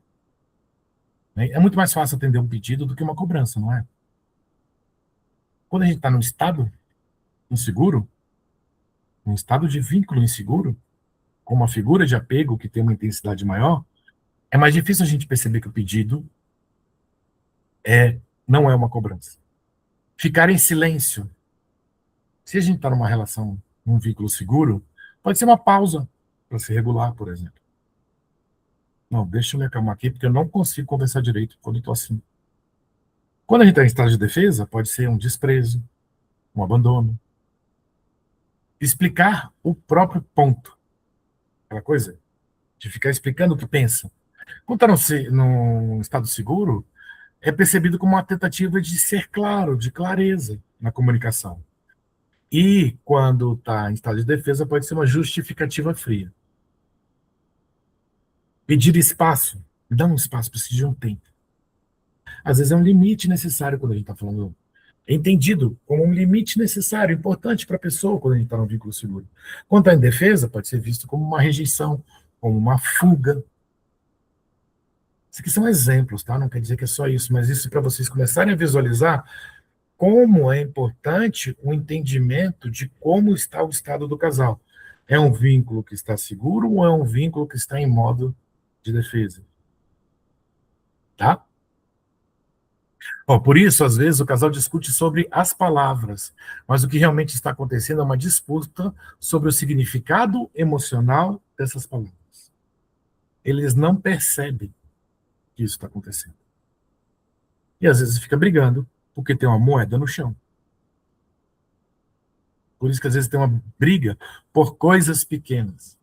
Né? É muito mais fácil atender um pedido do que uma cobrança, não é? Quando a gente está num estado inseguro, um estado de vínculo inseguro, com uma figura de apego que tem uma intensidade maior, é mais difícil a gente perceber que o pedido não é uma cobrança. Ficar em silêncio. Se a gente está numa relação, num vínculo seguro, pode ser uma pausa para se regular, por exemplo. Não, deixa eu me acalmar aqui, porque eu não consigo conversar direito quando estou assim. Quando a gente está em estado de defesa, pode ser um desprezo, um abandono. Explicar o próprio ponto. Aquela coisa de ficar explicando o que pensa. Quando está num estado seguro, é percebido como uma tentativa de ser claro, de clareza na comunicação. E quando está em estado de defesa, pode ser uma justificativa fria. Pedir espaço, dá um espaço, preciso de um tempo. Às vezes é um limite necessário quando a gente está falando. É entendido como um limite necessário, importante para a pessoa quando a gente está num vínculo seguro. Quando está em defesa, pode ser visto como uma rejeição, como uma fuga. Isso aqui são exemplos, tá? Não quer dizer que é só isso, mas isso para vocês começarem a visualizar como é importante o entendimento de como está o estado do casal. É um vínculo que está seguro ou é um vínculo que está em modo de defesa? Tá? Ó, por isso, às vezes, o casal discute sobre as palavras, mas o que realmente está acontecendo é uma disputa sobre o significado emocional dessas palavras. Eles não percebem que isso está acontecendo. E às vezes fica brigando porque tem uma moeda no chão. Por isso que às vezes tem uma briga por coisas pequenas.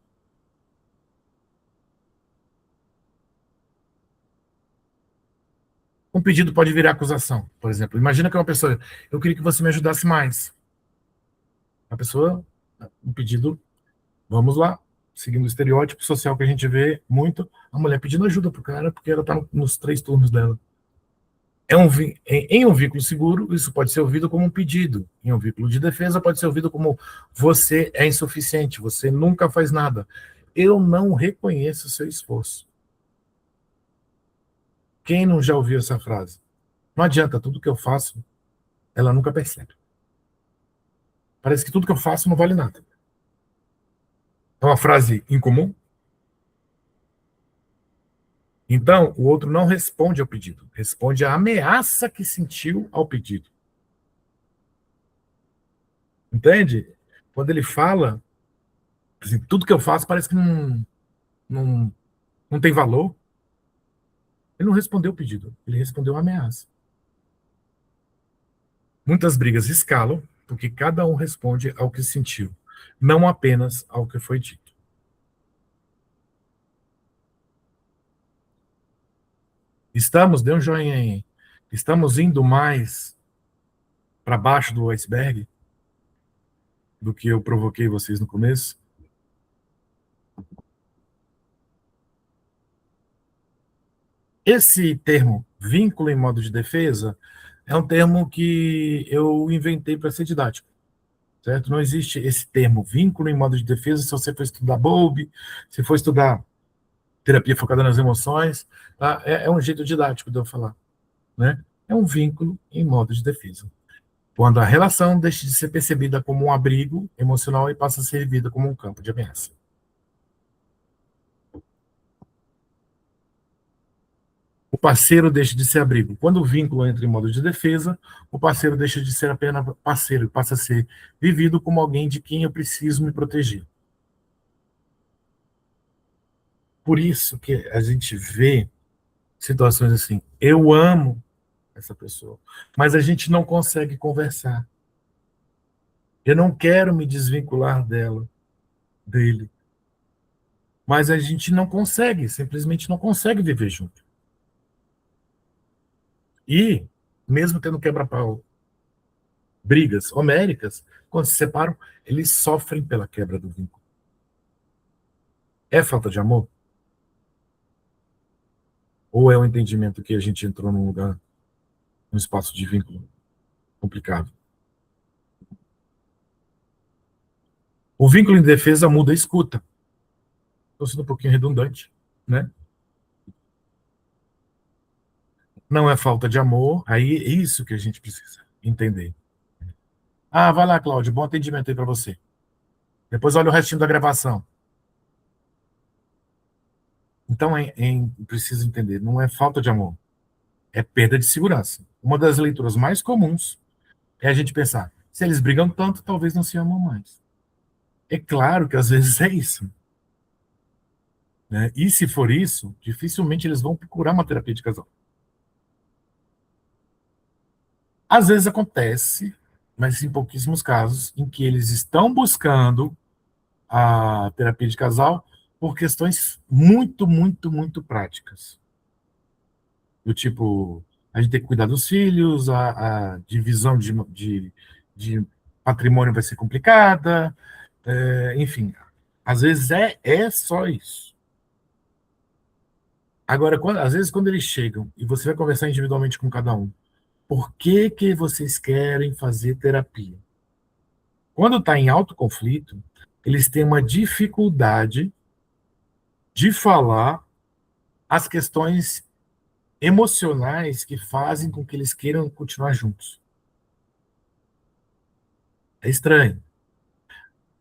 Um pedido pode virar acusação, por exemplo. Imagina que uma pessoa, eu queria que você me ajudasse mais. A pessoa, um pedido, vamos lá, seguindo o estereótipo social que a gente vê muito, a mulher pedindo ajuda pro cara porque ela tá nos 3 turnos dela. Em um vínculo seguro, isso pode ser ouvido como um pedido. Em um vínculo de defesa, pode ser ouvido como você é insuficiente, você nunca faz nada. Eu não reconheço o seu esforço. Quem não já ouviu essa frase? Não adianta, tudo que eu faço, ela nunca percebe. Parece que tudo que eu faço não vale nada. É uma frase incomum? Então, o outro não responde ao pedido, responde à ameaça que sentiu ao pedido. Entende? Quando ele fala, assim, tudo que eu faço parece que não, não tem valor. Ele não respondeu o pedido, ele respondeu a ameaça. Muitas brigas escalam porque cada um responde ao que sentiu, não apenas ao que foi dito. Dê um joinha aí. Estamos indo mais para baixo do iceberg do que eu provoquei vocês no começo? Esse termo, vínculo em modo de defesa, é um termo que eu inventei para ser didático, certo? Não existe esse termo vínculo em modo de defesa se você for estudar Bowlby, se for estudar terapia focada nas emoções, tá? É um jeito didático de eu falar, né? É um vínculo em modo de defesa. Quando a relação deixa de ser percebida como um abrigo emocional e passa a ser vivida como um campo de ameaça. O parceiro deixa de ser abrigo. Quando o vínculo entra em modo de defesa, o parceiro deixa de ser apenas parceiro e passa a ser vivido como alguém de quem eu preciso me proteger. Por isso que a gente vê situações assim, eu amo essa pessoa, mas a gente não consegue conversar. Eu não quero me desvincular dele, mas a gente não consegue, simplesmente não consegue viver junto. E, mesmo tendo quebra-pau, brigas homéricas, quando se separam, eles sofrem pela quebra do vínculo. É falta de amor? Ou é o entendimento que a gente entrou num lugar, num espaço de vínculo complicado? O vínculo em defesa muda a escuta. Estou sendo um pouquinho redundante, né? Não é falta de amor, aí é isso que a gente precisa entender. Ah, vai lá, Cláudio, bom atendimento aí para você. Depois olha o restinho da gravação. Então, precisa entender, não é falta de amor, é perda de segurança. Uma das leituras mais comuns é a gente pensar, se eles brigam tanto, talvez não se amam mais. É claro que às vezes é isso, né? E se for isso, dificilmente eles vão procurar uma terapia de casal. Às vezes acontece, mas em pouquíssimos casos, em que eles estão buscando a terapia de casal por questões muito, muito, muito práticas. Do tipo, a gente tem que cuidar dos filhos, a divisão de patrimônio vai ser complicada, enfim, às vezes é só isso. Agora, às vezes, quando eles chegam e você vai conversar individualmente com cada um, por que que vocês querem fazer terapia? Quando está em alto conflito, eles têm uma dificuldade de falar as questões emocionais que fazem com que eles queiram continuar juntos. É estranho.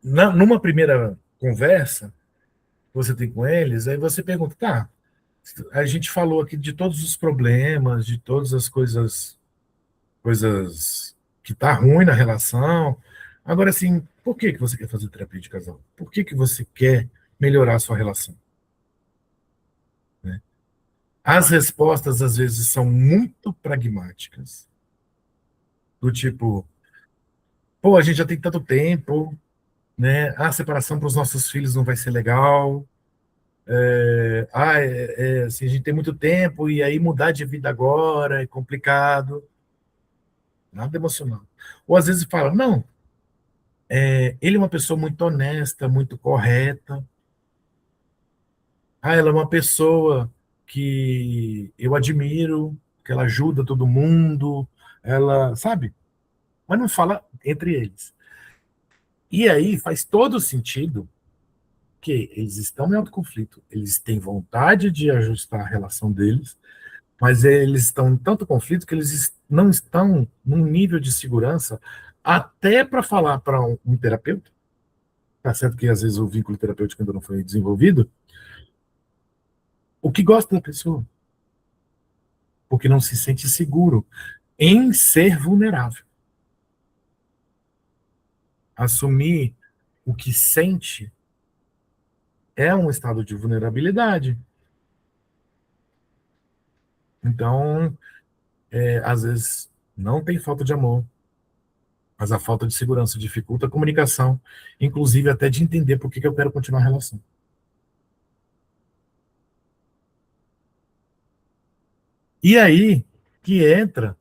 Numa primeira conversa que você tem com eles, aí você pergunta, tá, a gente falou aqui de todos os problemas, de todas as coisas que tá ruim na relação. Agora, assim, por que que você quer fazer terapia de casal? Por que que você quer melhorar a sua relação? Né? As respostas, às vezes, são muito pragmáticas, do tipo, pô, a gente já tem tanto tempo, né? A separação para os nossos filhos não vai ser legal. Assim, a gente tem muito tempo e aí mudar de vida agora é complicado. Nada emocional. Ou às vezes fala, não, ele é uma pessoa muito honesta, muito correta. Ah, ela é uma pessoa que eu admiro, que ela ajuda todo mundo, ela, sabe? Mas não fala entre eles. E aí faz todo sentido que eles estão em alto conflito, eles têm vontade de ajustar a relação deles, mas eles estão em tanto conflito que eles não estão num nível de segurança até para falar para um terapeuta, tá certo que às vezes o vínculo terapêutico ainda não foi desenvolvido, o que gosta da pessoa, porque não se sente seguro em ser vulnerável. Assumir o que sente é um estado de vulnerabilidade. Então, às vezes, não tem falta de amor, mas a falta de segurança dificulta a comunicação, inclusive até de entender por que eu quero continuar a relação. E aí que entra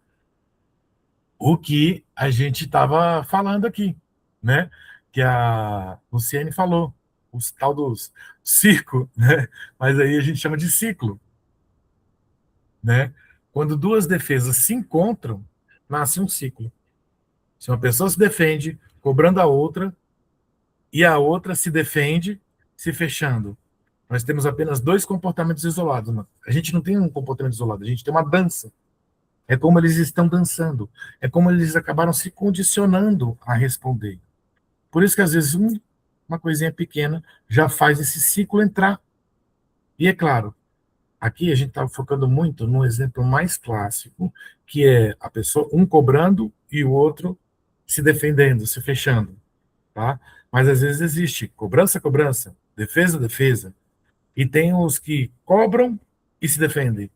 o que a gente estava falando aqui, né? Que a Luciene falou, os tal dos circo, né? Mas aí a gente chama de ciclo, né? Quando duas defesas se encontram, nasce um ciclo. Se uma pessoa se defende, cobrando a outra, e a outra se defende, se fechando. Nós temos apenas dois comportamentos isolados. A gente não tem um comportamento isolado, a gente tem uma dança. É como eles estão dançando. É como eles acabaram se condicionando a responder. Por isso que, às vezes, uma coisinha pequena já faz esse ciclo entrar. E é claro, aqui a gente está focando muito no exemplo mais clássico, que é a pessoa, um cobrando e o outro se defendendo, se fechando. Tá? Mas, às vezes, existe cobrança, cobrança, defesa, defesa. E tem os que cobram e se defendem.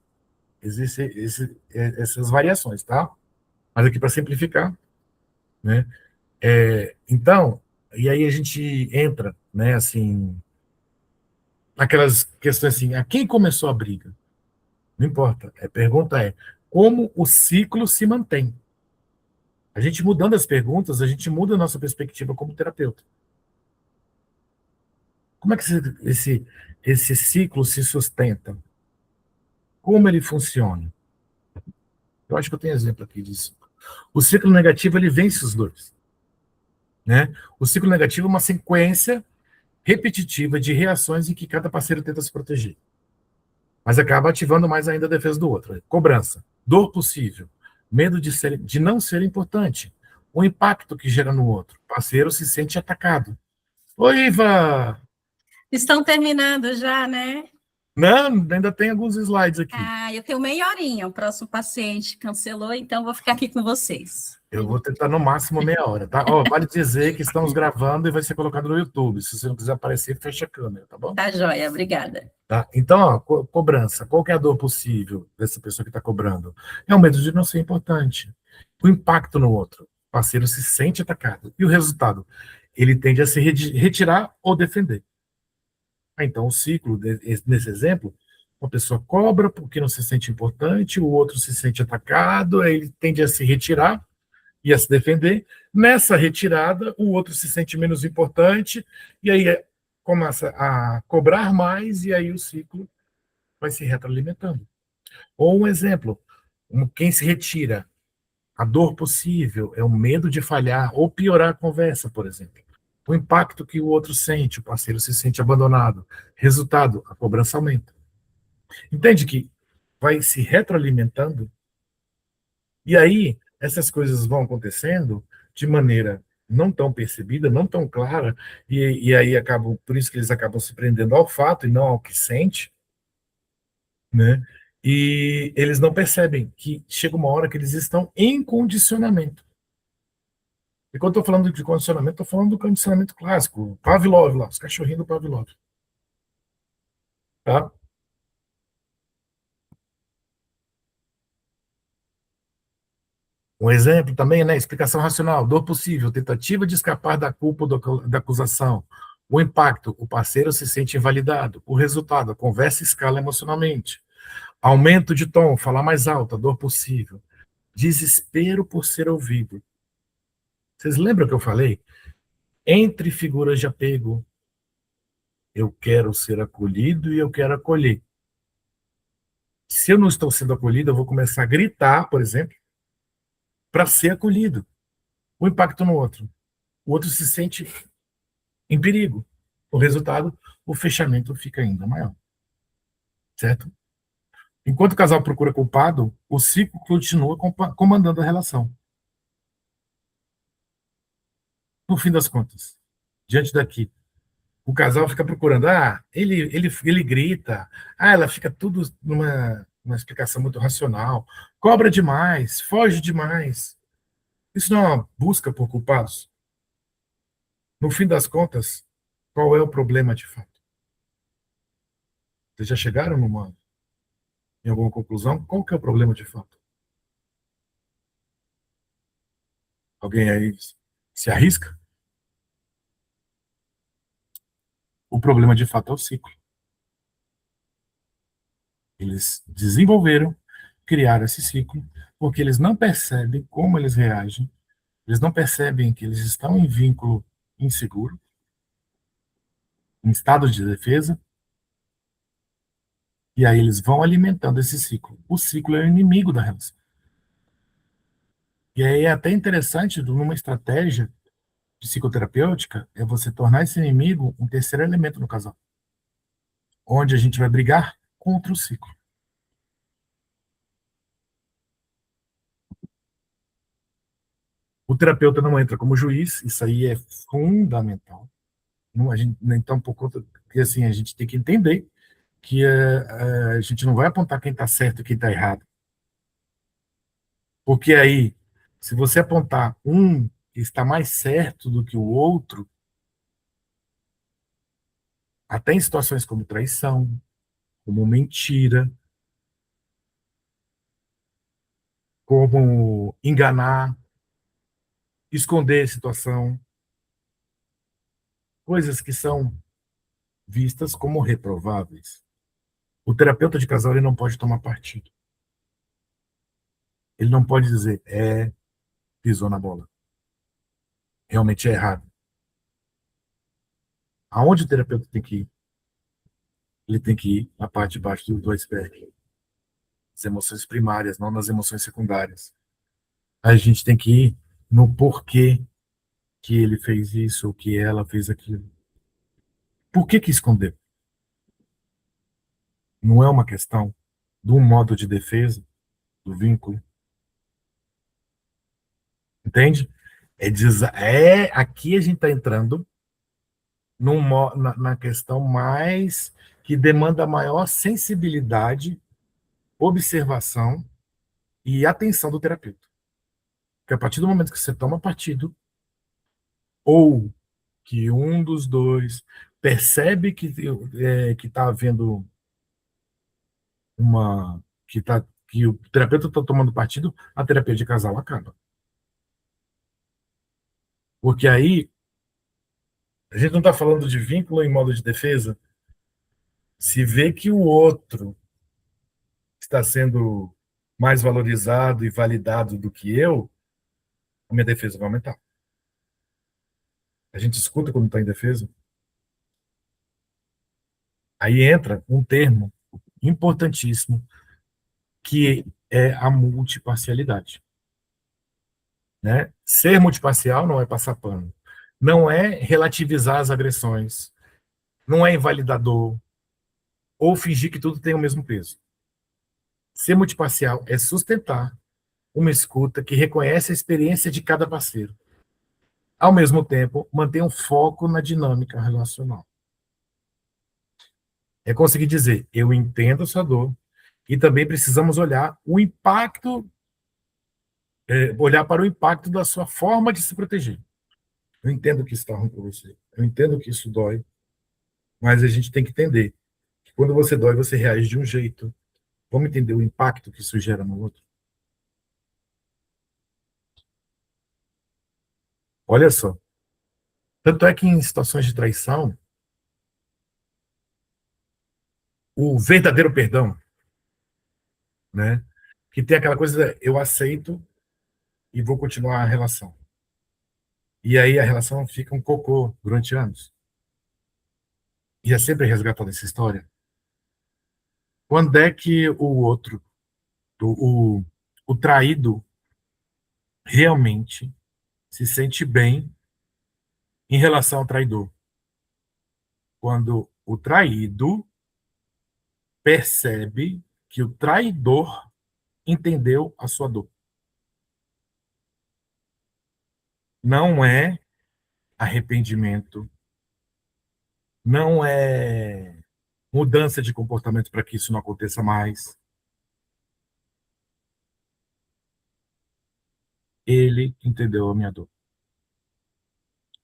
Existem essas variações, tá? Mas aqui para simplificar, né? Então, e aí a gente entra, né, assim, naquelas questões assim, a quem começou a briga? Não importa. A pergunta é, como o ciclo se mantém? A gente mudando as perguntas, a gente muda a nossa perspectiva como terapeuta. Como é que esse ciclo se sustenta? Como ele funciona? Eu acho que eu tenho exemplo aqui disso. O ciclo negativo, ele vence os dois. Né? O ciclo negativo é uma sequência repetitiva de reações em que cada parceiro tenta se proteger. Mas acaba ativando mais ainda a defesa do outro. Cobrança, dor possível, medo de não ser importante, o impacto que gera no outro. O parceiro se sente atacado. Oi, Iva! Estão terminando já, né? Não, ainda tem alguns slides aqui. Eu tenho meia horinha. O próximo paciente cancelou, então vou ficar aqui com vocês. Eu vou tentar no máximo meia hora, tá? Vale dizer que estamos gravando e vai ser colocado no YouTube. Se você não quiser aparecer, fecha a câmera, tá bom? Tá joia, obrigada. Tá? Então, cobrança. Qual que é a dor possível dessa pessoa que está cobrando? É o medo de não ser importante. O impacto no outro. O parceiro se sente atacado. E o resultado? Ele tende a se retirar ou defender. Então, o ciclo, nesse exemplo, uma pessoa cobra porque não se sente importante, o outro se sente atacado, aí ele tende a se retirar e a se defender. Nessa retirada, o outro se sente menos importante, e aí começa a cobrar mais, e aí o ciclo vai se retroalimentando. Ou um exemplo, quem se retira, a dor possível é o medo de falhar ou piorar a conversa, por exemplo. O impacto que o outro sente, o parceiro se sente abandonado. Resultado, a cobrança aumenta. Entende que vai se retroalimentando? E aí, essas coisas vão acontecendo de maneira não tão percebida, não tão clara, e aí acabam, por isso que eles acabam se prendendo ao fato e não ao que sente, né? E eles não percebem que chega uma hora que eles estão em condicionamento. E quando eu estou falando de condicionamento, estou falando do condicionamento clássico, Pavlov lá, os cachorrinhos do Pavlov. Tá? Um exemplo também, né? Explicação racional, dor possível, tentativa de escapar da culpa ou da acusação. O impacto, o parceiro se sente invalidado. O resultado, a conversa escala emocionalmente. Aumento de tom, falar mais alto, a dor possível. Desespero por ser ouvido. Vocês lembram que eu falei? Entre figuras de apego, eu quero ser acolhido e eu quero acolher. Se eu não estou sendo acolhido, eu vou começar a gritar, por exemplo, para ser acolhido. O impacto no outro. O outro se sente em perigo. O resultado, o fechamento fica ainda maior. Certo? Enquanto o casal procura culpado, o ciclo continua comandando a relação. No fim das contas, diante daqui, o casal fica procurando, ele grita, ela fica tudo numa explicação muito racional, cobra demais, foge demais. Isso não é uma busca por culpados? No fim das contas, qual é o problema de fato? Vocês já chegaram em alguma conclusão? Qual que é o problema de fato? Alguém aí se arrisca? O problema de fato é o ciclo. Eles desenvolveram, criaram esse ciclo, porque eles não percebem como eles reagem, eles não percebem que eles estão em vínculo inseguro, em estado de defesa, e aí eles vão alimentando esse ciclo. O ciclo é o inimigo da relação. E aí é até interessante, numa estratégia psicoterapêutica, é você tornar esse inimigo um terceiro elemento no casal, onde a gente vai brigar contra o ciclo. O terapeuta não entra como juiz, isso aí é fundamental. Não, a gente, então, por conta que assim, a gente tem que entender que a gente não vai apontar quem está certo e quem está errado. Porque aí, se você apontar um que está mais certo do que o outro, até em situações como traição, como mentira, como enganar, esconder a situação, coisas que são vistas como reprováveis. O terapeuta de casal ele não pode tomar partido. Ele não pode dizer, pisou na bola. Realmente é errado. Aonde o terapeuta tem que ir? Ele tem que ir na parte de baixo do iceberg. As emoções primárias, não nas emoções secundárias. A gente tem que ir no porquê que ele fez isso ou que ela fez aquilo. Por que esconder? Não é uma questão de um modo de defesa do vínculo. Entende? Aqui a gente está entrando na questão mais que demanda maior sensibilidade, observação e atenção do terapeuta. Porque a partir do momento que você toma partido, ou que um dos dois percebe que está havendo que o terapeuta está tomando partido, a terapia de casal acaba. Porque aí a gente não está falando de vínculo em modo de defesa. Se vê que o outro está sendo mais valorizado e validado do que eu, a minha defesa vai aumentar. A gente escuta quando está em defesa. Aí entra um termo importantíssimo, que é a multiparcialidade. Né? Ser multiparcial não é passar pano. Não é relativizar as agressões. Não é invalidador. Ou fingir que tudo tem o mesmo peso. Ser multiparcial é sustentar uma escuta que reconhece a experiência de cada parceiro. Ao mesmo tempo, manter um foco na dinâmica relacional. É conseguir dizer, eu entendo a sua dor, e também precisamos olhar o impacto, olhar para o impacto da sua forma de se proteger. Eu entendo que isso está ruim para você, eu entendo que isso dói, mas a gente tem que entender que quando você dói, você reage de um jeito. Vamos entender o impacto que isso gera no outro? Olha só. Tanto é que em situações de traição, o verdadeiro perdão, né? Que tem aquela coisa, eu aceito e vou continuar a relação. E aí a relação fica um cocô durante anos. E é sempre resgatado essa história. Quando é que o outro, o traído, realmente se sente bem em relação ao traidor? Quando o traído percebe que o traidor entendeu a sua dor. Não é arrependimento, não é mudança de comportamento para que isso não aconteça mais. Ele entendeu a minha dor.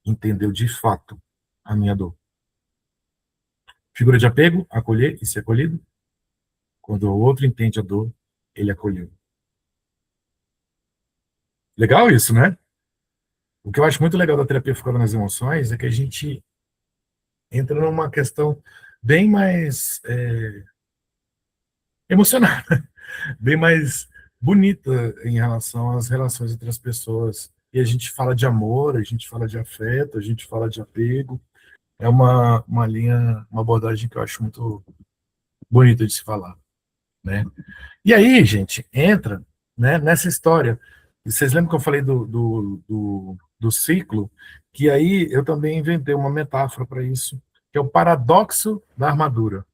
Entendeu de fato a minha dor. Figura de apego, acolher e ser acolhido. Quando o outro entende a dor, ele acolheu. Legal isso, né? O que eu acho muito legal da terapia focada nas emoções é que a gente entra numa questão bem mais emocional, bem mais bonita em relação às relações entre as pessoas. E a gente fala de amor, a gente fala de afeto, a gente fala de apego. É uma linha, uma abordagem que eu acho muito bonita de se falar, né? E aí, gente, entra, né, nessa história. E vocês lembram que eu falei do ciclo? Que aí eu também inventei uma metáfora para isso, que é o paradoxo da armadura.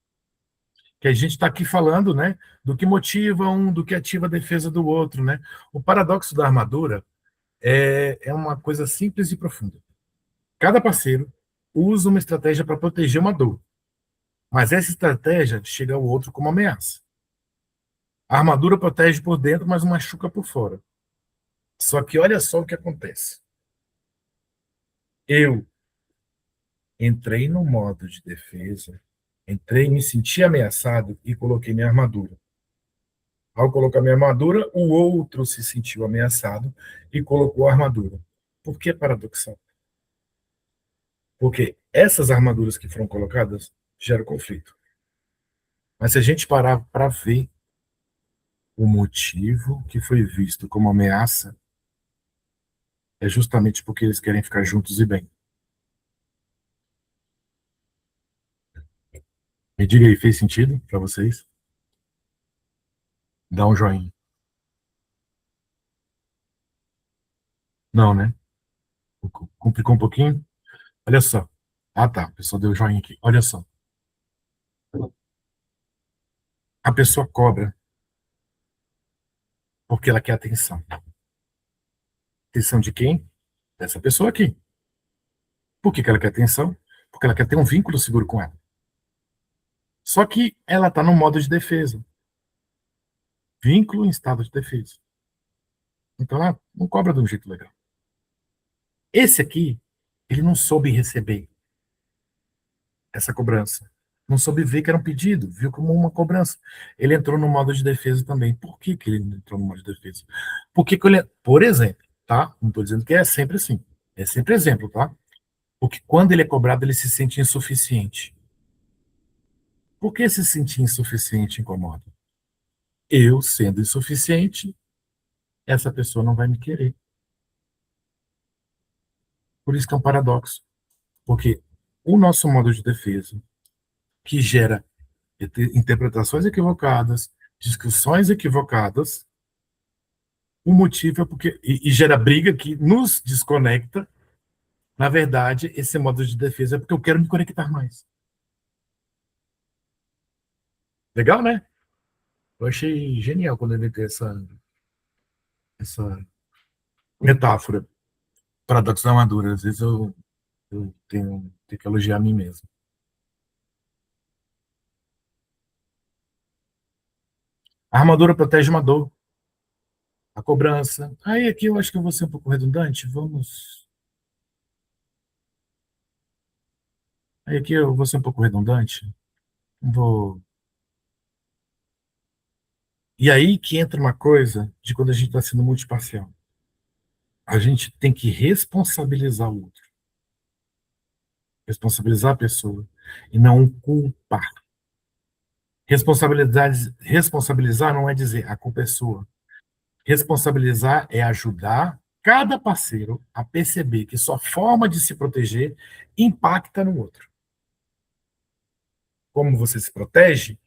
Que a gente está aqui falando, né, do que motiva um, do que ativa a defesa do outro, né? O paradoxo da armadura é uma coisa simples e profunda. Cada parceiro usa uma estratégia para proteger uma dor, mas essa estratégia chega ao outro como ameaça. A armadura protege por dentro, mas machuca por fora. Só que olha só o que acontece. Eu entrei no modo de defesa, entrei, me senti ameaçado e coloquei minha armadura. Ao colocar minha armadura, o outro se sentiu ameaçado e colocou a armadura. Por que paradoxal? Porque essas armaduras que foram colocadas geram conflito. Mas se a gente parar para ver o motivo que foi visto como ameaça, é justamente porque eles querem ficar juntos e bem. Me diga aí, fez sentido para vocês? Dá um joinha. Não, né? Complicou um pouquinho? Olha só. Ah, tá. A pessoa deu joinha aqui. Olha só. A pessoa cobra porque ela quer atenção. Atenção de quem? Dessa pessoa aqui. Por que ela quer atenção? Porque ela quer ter um vínculo seguro com ela. Só que ela está no modo de defesa. Vínculo em estado de defesa. Então ela não cobra de um jeito legal. Esse aqui, ele não soube receber essa cobrança. Não soube ver que era um pedido, viu como uma cobrança. Ele entrou no modo de defesa também. Por que, que ele entrou no modo de defesa? Porque, por exemplo, tá? Não estou dizendo que é sempre assim. É sempre exemplo, tá? Porque quando ele é cobrado, ele se sente insuficiente. Por que se sentir insuficiente incomoda? Eu, sendo insuficiente, essa pessoa não vai me querer. Por isso que é um paradoxo. Porque o nosso modo de defesa, que gera interpretações equivocadas, discussões equivocadas, o motivo é porque. E gera briga que nos desconecta. Na verdade, esse modo de defesa é porque eu quero me conectar mais. Legal, né? Eu achei genial quando eu inventei essa metáfora. Paradoxo da armadura. Às vezes eu tenho que elogiar a mim mesmo. A armadura protege uma dor. A cobrança. Aí aqui eu acho que eu vou ser um pouco redundante. Vamos. Aí aqui eu vou ser um pouco redundante. Vou. E aí que entra uma coisa de quando a gente está sendo multiparcial. A gente tem que responsabilizar o outro. Responsabilizar a pessoa. E não culpar. Responsabilizar não é dizer a culpa é sua. Responsabilizar é ajudar cada parceiro a perceber que sua forma de se proteger impacta no outro. Como você se protege,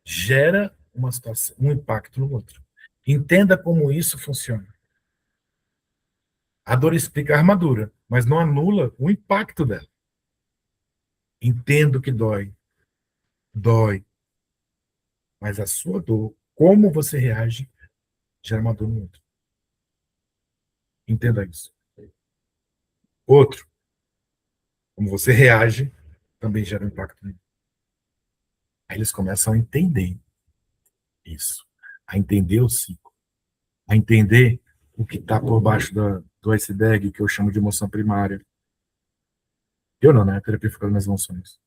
gera uma situação, um impacto no outro. Entenda como isso funciona. A dor explica a armadura, mas não anula o impacto dela. Entendo que dói. Dói. Mas a sua dor, como você reage, gera uma dor no outro. Entenda isso. Outro, como você reage, também gera um impacto no outro. Aí eles começam a entender isso. A entender o ciclo. A entender o que está por baixo do iceberg, que eu chamo de emoção primária. Eu não, né? A terapia fica nas emoções.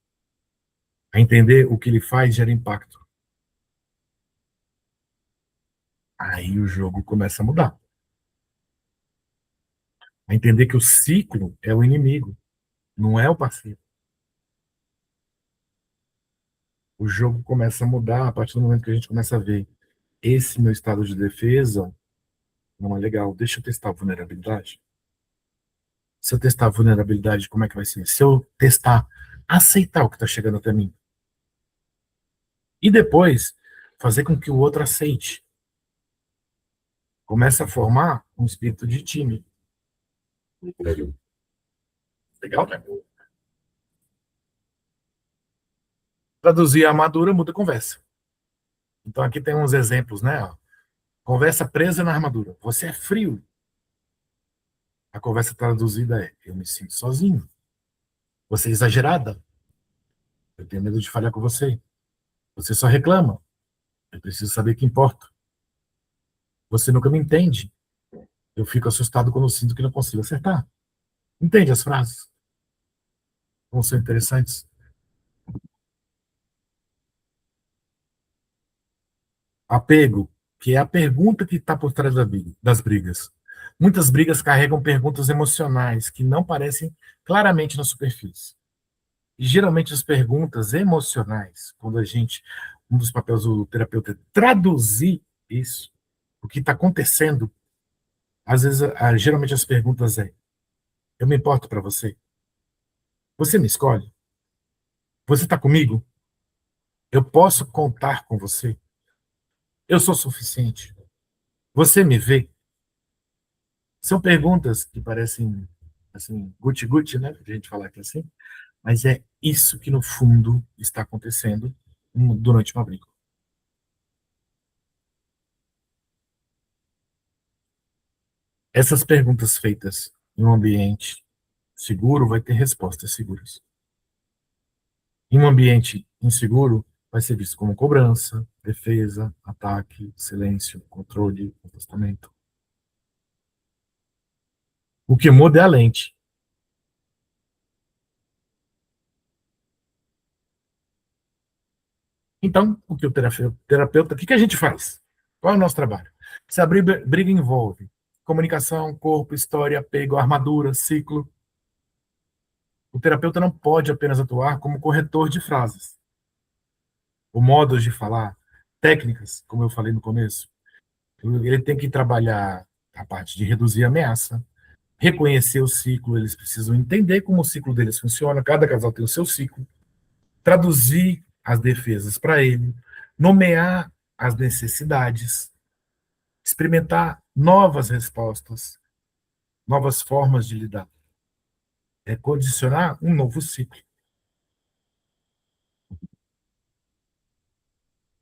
A entender o que ele faz gera impacto. Aí o jogo começa a mudar. A entender que o ciclo é o inimigo, não é o parceiro. O jogo começa a mudar a partir do momento que a gente começa a ver esse meu estado de defesa não é legal. Deixa eu testar a vulnerabilidade. Se eu testar a vulnerabilidade, como é que vai ser? Se eu testar, aceitar o que está chegando até mim. E depois, fazer com que o outro aceite. Começa a formar um espírito de time. Legal, né? Traduzir a armadura, muda a conversa. Então aqui tem uns exemplos, né? Conversa presa na armadura. Você é frio. A conversa traduzida é: eu me sinto sozinho. Você é exagerada. Eu tenho medo de falhar com você. Você só reclama. Eu preciso saber o que importa. Você nunca me entende. Eu fico assustado quando sinto que não consigo acertar. Entende as frases? Como são interessantes. Apego, que é a pergunta que está por trás das brigas. Muitas brigas carregam perguntas emocionais que não aparecem claramente na superfície. E geralmente as perguntas emocionais, quando um dos papéis do terapeuta é traduzir isso, o que está acontecendo, às vezes, geralmente as perguntas é: eu me importo para você? Você me escolhe? Você está comigo? Eu posso contar com você? Eu sou suficiente? Você me vê? São perguntas que parecem, assim, guti-guti, né? A gente falar aqui assim, mas é isso que, no fundo, está acontecendo durante uma briga. Essas perguntas feitas em um ambiente seguro vai ter respostas seguras. Em um ambiente inseguro, vai ser visto como cobrança, defesa, ataque, silêncio, controle, afastamento. O que muda é a lente. Então, o que o terapeuta, o que a gente faz? Qual é o nosso trabalho? Se a briga envolve comunicação, corpo, história, apego, armadura, ciclo, o terapeuta não pode apenas atuar como corretor de frases, ou modos de falar, técnicas, como eu falei no começo. Ele tem que trabalhar a parte de reduzir a ameaça, reconhecer o ciclo, eles precisam entender como o ciclo deles funciona, cada casal tem o seu ciclo, traduzir as defesas para ele, nomear as necessidades, experimentar novas respostas, novas formas de lidar. É condicionar um novo ciclo.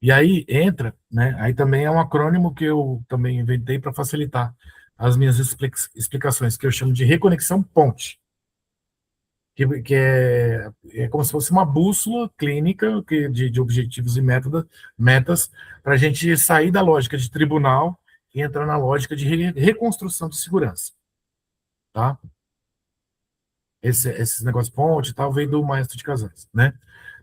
E aí entra, né? Aí também é um acrônimo que eu também inventei para facilitar as minhas explicações, que eu chamo de reconexão ponte, que é como se fosse uma bússola clínica de objetivos e metas, para a gente sair da lógica de tribunal e entrar na lógica de reconstrução de segurança. Tá? Esses negócios ponte e tal veio do maestro de casais, né?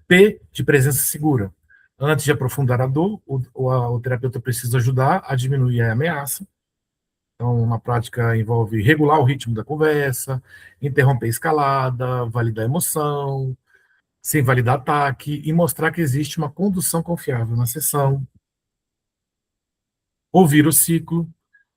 P, de presença segura. Antes de aprofundar a dor, o terapeuta precisa ajudar a diminuir a ameaça. Então, na prática, envolve regular o ritmo da conversa, interromper a escalada, validar a emoção, sem validar ataque, e mostrar que existe uma condução confiável na sessão. Ouvir o ciclo,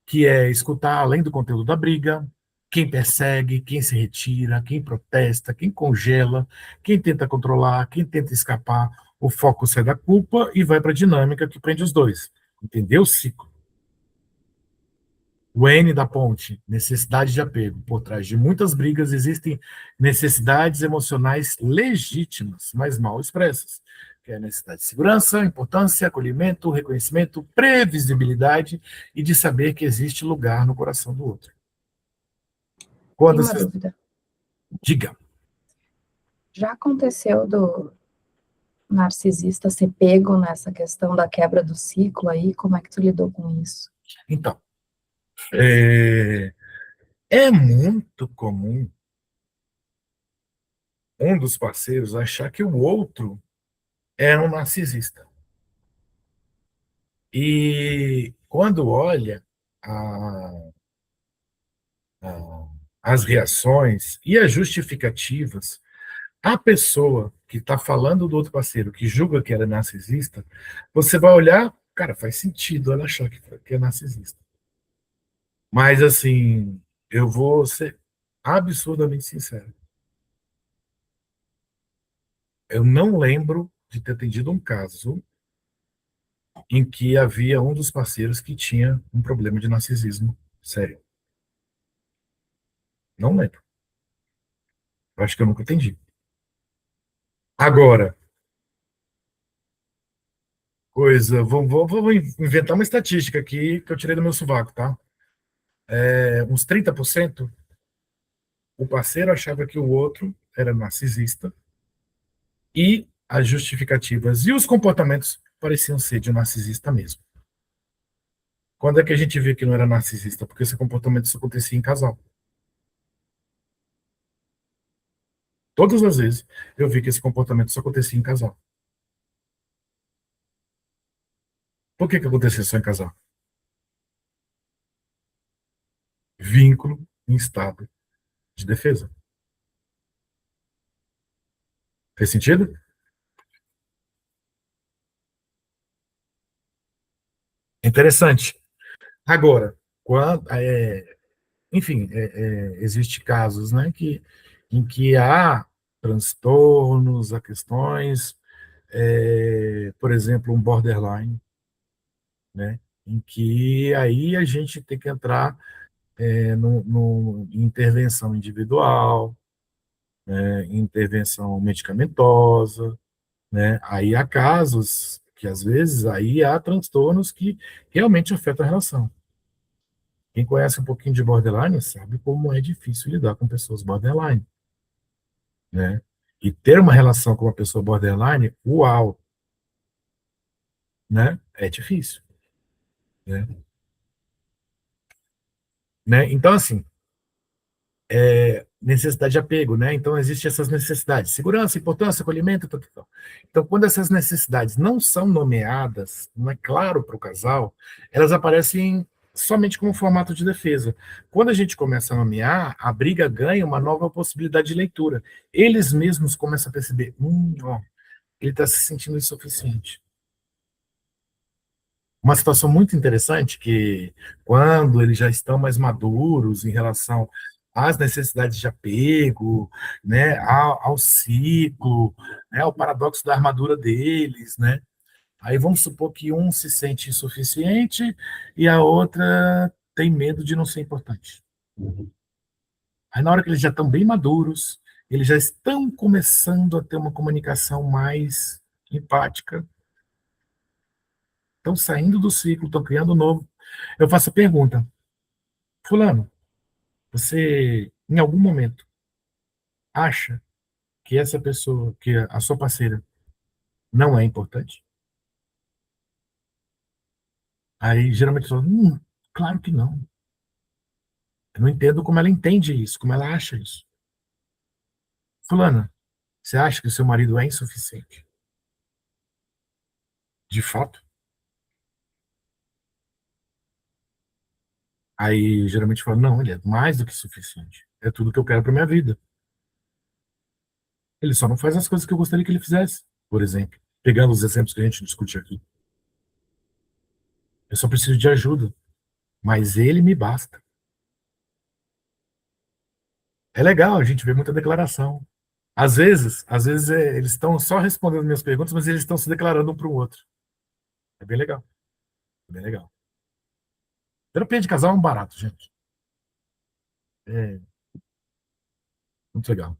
que é escutar além do conteúdo da briga, quem persegue, quem se retira, quem protesta, quem congela, quem tenta controlar, quem tenta escapar. O foco sai da culpa e vai para a dinâmica que prende os dois. Entendeu o ciclo? O N da ponte, necessidade de apego. Por trás de muitas brigas existem necessidades emocionais legítimas, mas mal expressas, que é a necessidade de segurança, importância, acolhimento, reconhecimento, previsibilidade e de saber que existe lugar no coração do outro. Tem Quando uma você... dúvida. Diga. Já aconteceu do narcisista ser pego nessa questão da quebra do ciclo aí? Como é que tu lidou com isso? Então, é muito comum um dos parceiros achar que o outro é um narcisista. E quando olha a, as reações e as justificativas, a pessoa que está falando do outro parceiro, que julga que era narcisista, você vai olhar, cara, faz sentido ela achar que é narcisista. Mas, assim, eu vou ser absurdamente sincero. Eu não lembro de ter atendido um caso em que havia um dos parceiros que tinha um problema de narcisismo sério. Não lembro. Eu acho que eu nunca entendi. Agora, vou inventar uma estatística aqui que eu tirei do meu sovaco, tá? Uns 30%, o parceiro achava que o outro era narcisista e as justificativas e os comportamentos pareciam ser de um narcisista mesmo. Quando é que a gente vê que não era narcisista? Porque esse comportamento só acontecia em casal. Todas as vezes eu vi que esse comportamento só acontecia em casal. Por que que acontecia só em casal? Vínculo em estado de defesa. Fez sentido? Interessante. Agora, enfim, existe casos, né, em que há transtornos, há questões, por exemplo, um borderline, né, em que aí a gente tem que entrar em intervenção individual, intervenção medicamentosa, né? Aí há casos que, às vezes, aí há transtornos que realmente afetam a relação. Quem conhece um pouquinho de borderline sabe como é difícil lidar com pessoas borderline, né? E ter uma relação com uma pessoa borderline, uau, né? É difícil, né? Então, assim, necessidade de apego, né? Então, existem essas necessidades, segurança, importância, acolhimento, tal, tal, tal. Então, quando essas necessidades não são nomeadas, não é claro para o casal, elas aparecem somente como formato de defesa. Quando a gente começa a nomear, a briga ganha uma nova possibilidade de leitura. Eles mesmos começam a perceber, ó, ele está se sentindo insuficiente. Uma situação muito interessante que, quando eles já estão mais maduros em relação às necessidades de apego, né, ao ciclo, né, ao paradoxo da armadura deles, né? Aí vamos supor que um se sente insuficiente e a outra tem medo de não ser importante. Aí, na hora que eles já estão bem maduros, eles já estão começando a ter uma comunicação mais empática, estão saindo do ciclo, estão criando um novo. Eu faço a pergunta: Fulano, você, em algum momento, acha que essa pessoa, que a sua parceira, não é importante? Aí, geralmente, fala, claro que não. Eu não entendo como ela entende isso, como ela acha isso. Fulana, você acha que o seu marido é insuficiente? De fato? Aí, geralmente, fala, não, ele é mais do que suficiente. É tudo que eu quero para minha vida. Ele só não faz as coisas que eu gostaria que ele fizesse, por exemplo. Pegando os exemplos que a gente discute aqui. Eu só preciso de ajuda, mas ele me basta. É legal, a gente vê muita declaração. Às vezes eles estão só respondendo minhas perguntas, mas eles estão se declarando um para o outro. É bem legal, é bem legal. Terapia de casal é um barato, gente. É muito legal.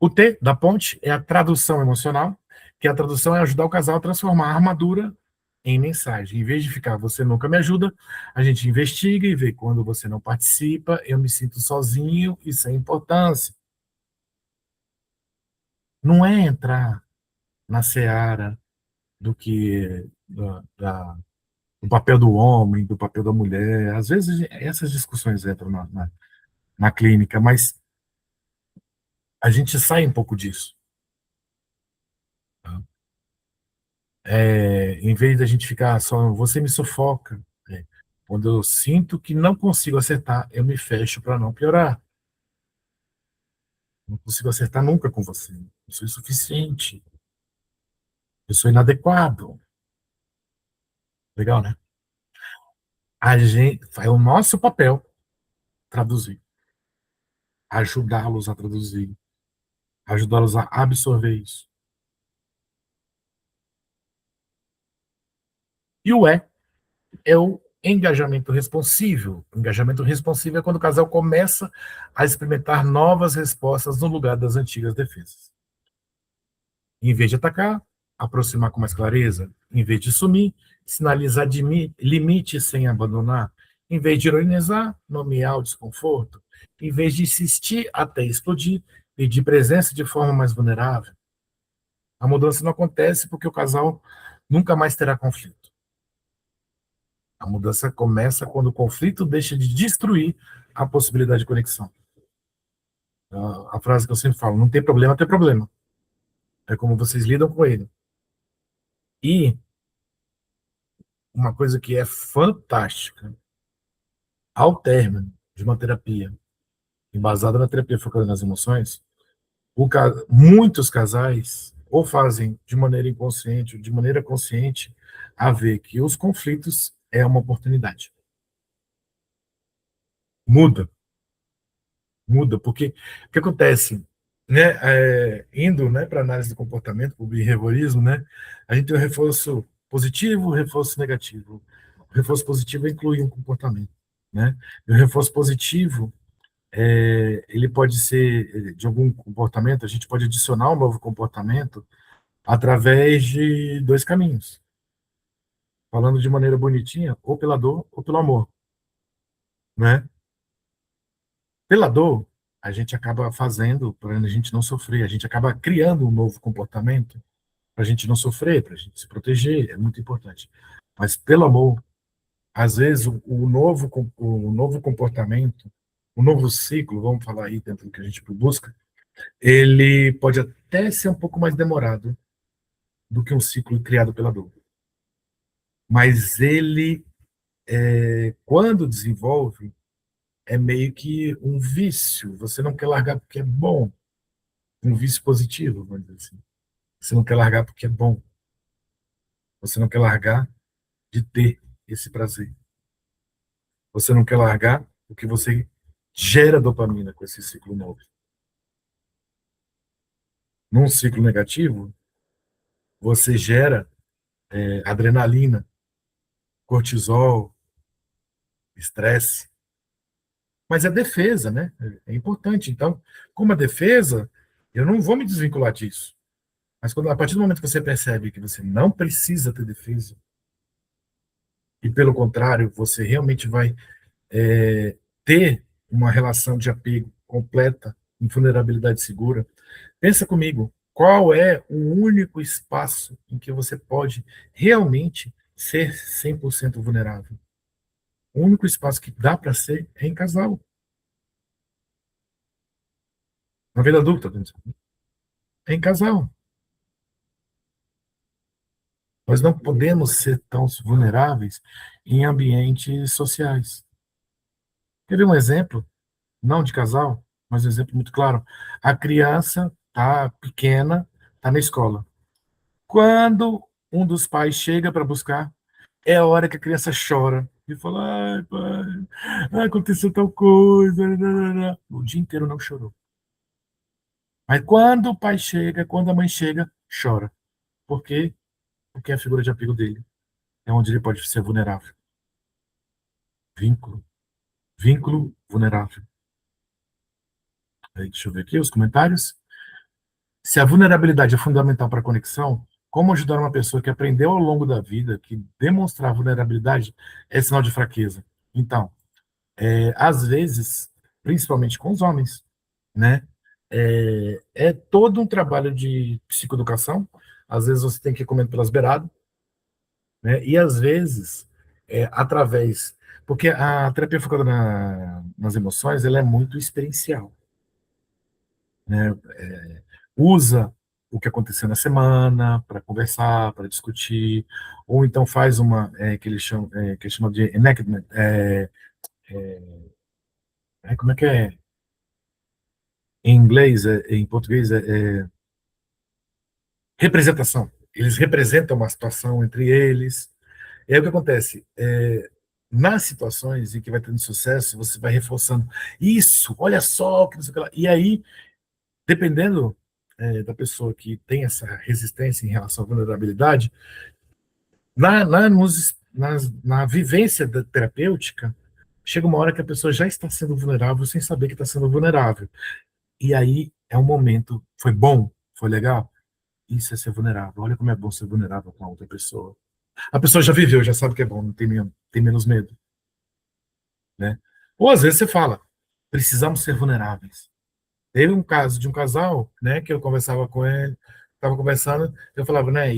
O T da ponte é a tradução emocional, que a tradução é ajudar o casal a transformar a armadura em mensagem. Em vez de ficar, você nunca me ajuda, a gente investiga e vê quando você não participa, eu me sinto sozinho e sem importância. Não é entrar na seara do que do papel do homem, do papel da mulher. Às vezes essas discussões entram na clínica, mas a gente sai um pouco disso. Tá? Em vez da gente ficar só, você me sufoca. Né? Quando eu sinto que não consigo acertar, eu me fecho para não piorar. Não consigo acertar nunca com você. Eu sou insuficiente. Eu sou inadequado. Legal, né? A gente, é o nosso papel traduzir, ajudá-los a traduzir, ajudá-los a absorver isso. E o E é o engajamento responsivo. O engajamento responsivo é quando o casal começa a experimentar novas respostas no lugar das antigas defesas. Em vez de atacar, aproximar com mais clareza. Em vez de sumir, sinalizar limites sem abandonar. Em vez de ironizar, nomear o desconforto. Em vez de insistir até explodir, pedir presença de forma mais vulnerável. A mudança não acontece porque o casal nunca mais terá conflito. A mudança começa quando o conflito deixa de destruir a possibilidade de conexão. A frase que eu sempre falo, não tem problema, tem problema. É como vocês lidam com ele. E uma coisa que é fantástica, ao término de uma terapia, embasada na terapia focada nas emoções, muitos casais ou fazem de maneira inconsciente ou de maneira consciente a ver que os conflitos é uma oportunidade. Muda, porque o que acontece, né, indo, né, para análise do comportamento, para o behaviorismo, né, a gente tem o reforço positivo, o reforço negativo. O reforço positivo inclui um comportamento, né, e o reforço positivo, ele pode ser de algum comportamento, a gente pode adicionar um novo comportamento através de dois caminhos, falando de maneira bonitinha, ou pela dor ou pelo amor, né? Pela dor, a gente acaba fazendo para a gente não sofrer, a gente acaba criando um novo comportamento para a gente não sofrer, para a gente se proteger, é muito importante. Mas pelo amor, às vezes o novo comportamento, o novo ciclo, vamos falar aí dentro do que a gente busca, ele pode até ser um pouco mais demorado do que um ciclo criado pela dor. Mas ele, quando desenvolve, é meio que um vício. Você não quer largar porque é bom. Um vício positivo, vamos dizer assim. Você não quer largar porque é bom. Você não quer largar de ter esse prazer. Você não quer largar porque você gera dopamina com esse ciclo novo. Num ciclo negativo, você gera adrenalina, cortisol, estresse. Mas é defesa, né? É importante. Então, como a defesa, eu não vou me desvincular disso. Mas a partir do momento que você percebe que você não precisa ter defesa, e pelo contrário, você realmente vai ter uma relação de apego completa, em vulnerabilidade segura, pensa comigo, qual é o único espaço em que você pode realmente ser 100% vulnerável? O único espaço que dá para ser é em casal. Na vida adulta, é em casal. Nós não podemos ser tão vulneráveis em ambientes sociais. Quer ver um exemplo? Não de casal, mas um exemplo muito claro. A criança tá pequena, tá na escola. Quando um dos pais chega para buscar, é a hora que a criança chora e fala: ai, pai, aconteceu tal coisa. O dia inteiro não chorou. Mas quando o pai chega, quando a mãe chega, chora. Por quê? Porque é a figura de apego dele. É onde ele pode ser vulnerável. Vínculo. Vínculo vulnerável. Aí, deixa eu ver aqui os comentários. Se a vulnerabilidade é fundamental para a conexão, como ajudar uma pessoa que aprendeu ao longo da vida que demonstrar vulnerabilidade é sinal de fraqueza? Então, às vezes, principalmente com os homens, né? É todo um trabalho de psicoeducação. Às vezes você tem que ir comendo pelas beiradas, né? E às vezes, através... Porque a terapia focada nas emoções, ela é muito experiencial, né? Usa o que aconteceu na semana para conversar, para discutir, ou então faz uma que eles chamam, que eles chamam de enactment, como é que é em inglês, em português representação. Eles representam uma situação entre eles. E aí o que acontece? Nas situações em que vai tendo sucesso, você vai reforçando isso, olha só, que não sei o que lá. E aí, dependendo da pessoa que tem essa resistência em relação à vulnerabilidade, na vivência da terapêutica, chega uma hora que a pessoa já está sendo vulnerável sem saber que está sendo vulnerável. E aí é um momento, foi bom, foi legal, isso é ser vulnerável. Olha como é bom ser vulnerável com a outra pessoa. A pessoa já viveu, já sabe que é bom, não tem menos medo, né? Ou às vezes você fala, precisamos ser vulneráveis. Teve um caso de um casal, né, que eu conversava com ele, estava conversando, eu falava, né,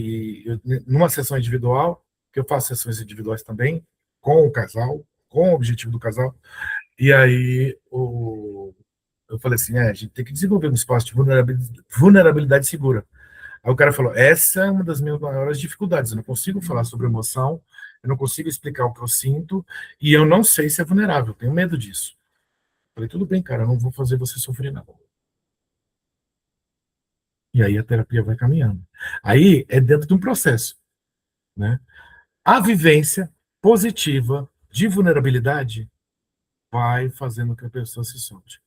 numa sessão individual, que eu faço sessões individuais também, com o casal, com o objetivo do casal, e aí eu falei assim, a gente tem que desenvolver um espaço de vulnerabilidade segura. Aí o cara falou, essa é uma das minhas maiores dificuldades, eu não consigo falar sobre emoção, eu não consigo explicar o que eu sinto, e eu não sei se é vulnerável, eu tenho medo disso. Eu falei, tudo bem, cara, eu não vou fazer você sofrer, não. E aí a terapia vai caminhando. Aí é dentro de um processo, né? A vivência positiva de vulnerabilidade vai fazendo com que a pessoa se solte.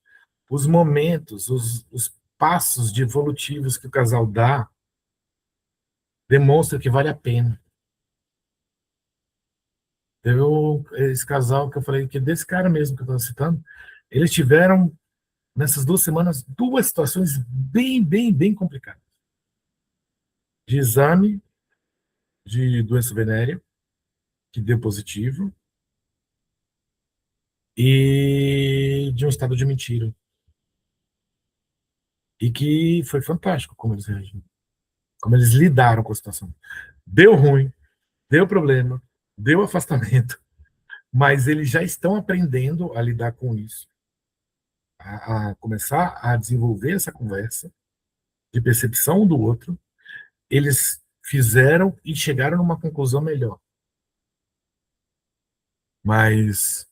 Os momentos, os passos de evolutivos que o casal dá demonstram que vale a pena. Esse casal que eu falei, que desse cara mesmo que eu estava citando, eles tiveram, nessas 2 semanas, 2 situações bem complicadas. De exame de doença venérea, que deu positivo, e de um estado de mentira. E que foi fantástico como eles reagiram, como eles lidaram com a situação. Deu ruim, deu problema, deu afastamento, mas eles já estão aprendendo a lidar com isso, a começar a desenvolver essa conversa de percepção um do outro. Eles fizeram e chegaram numa conclusão melhor. Mas,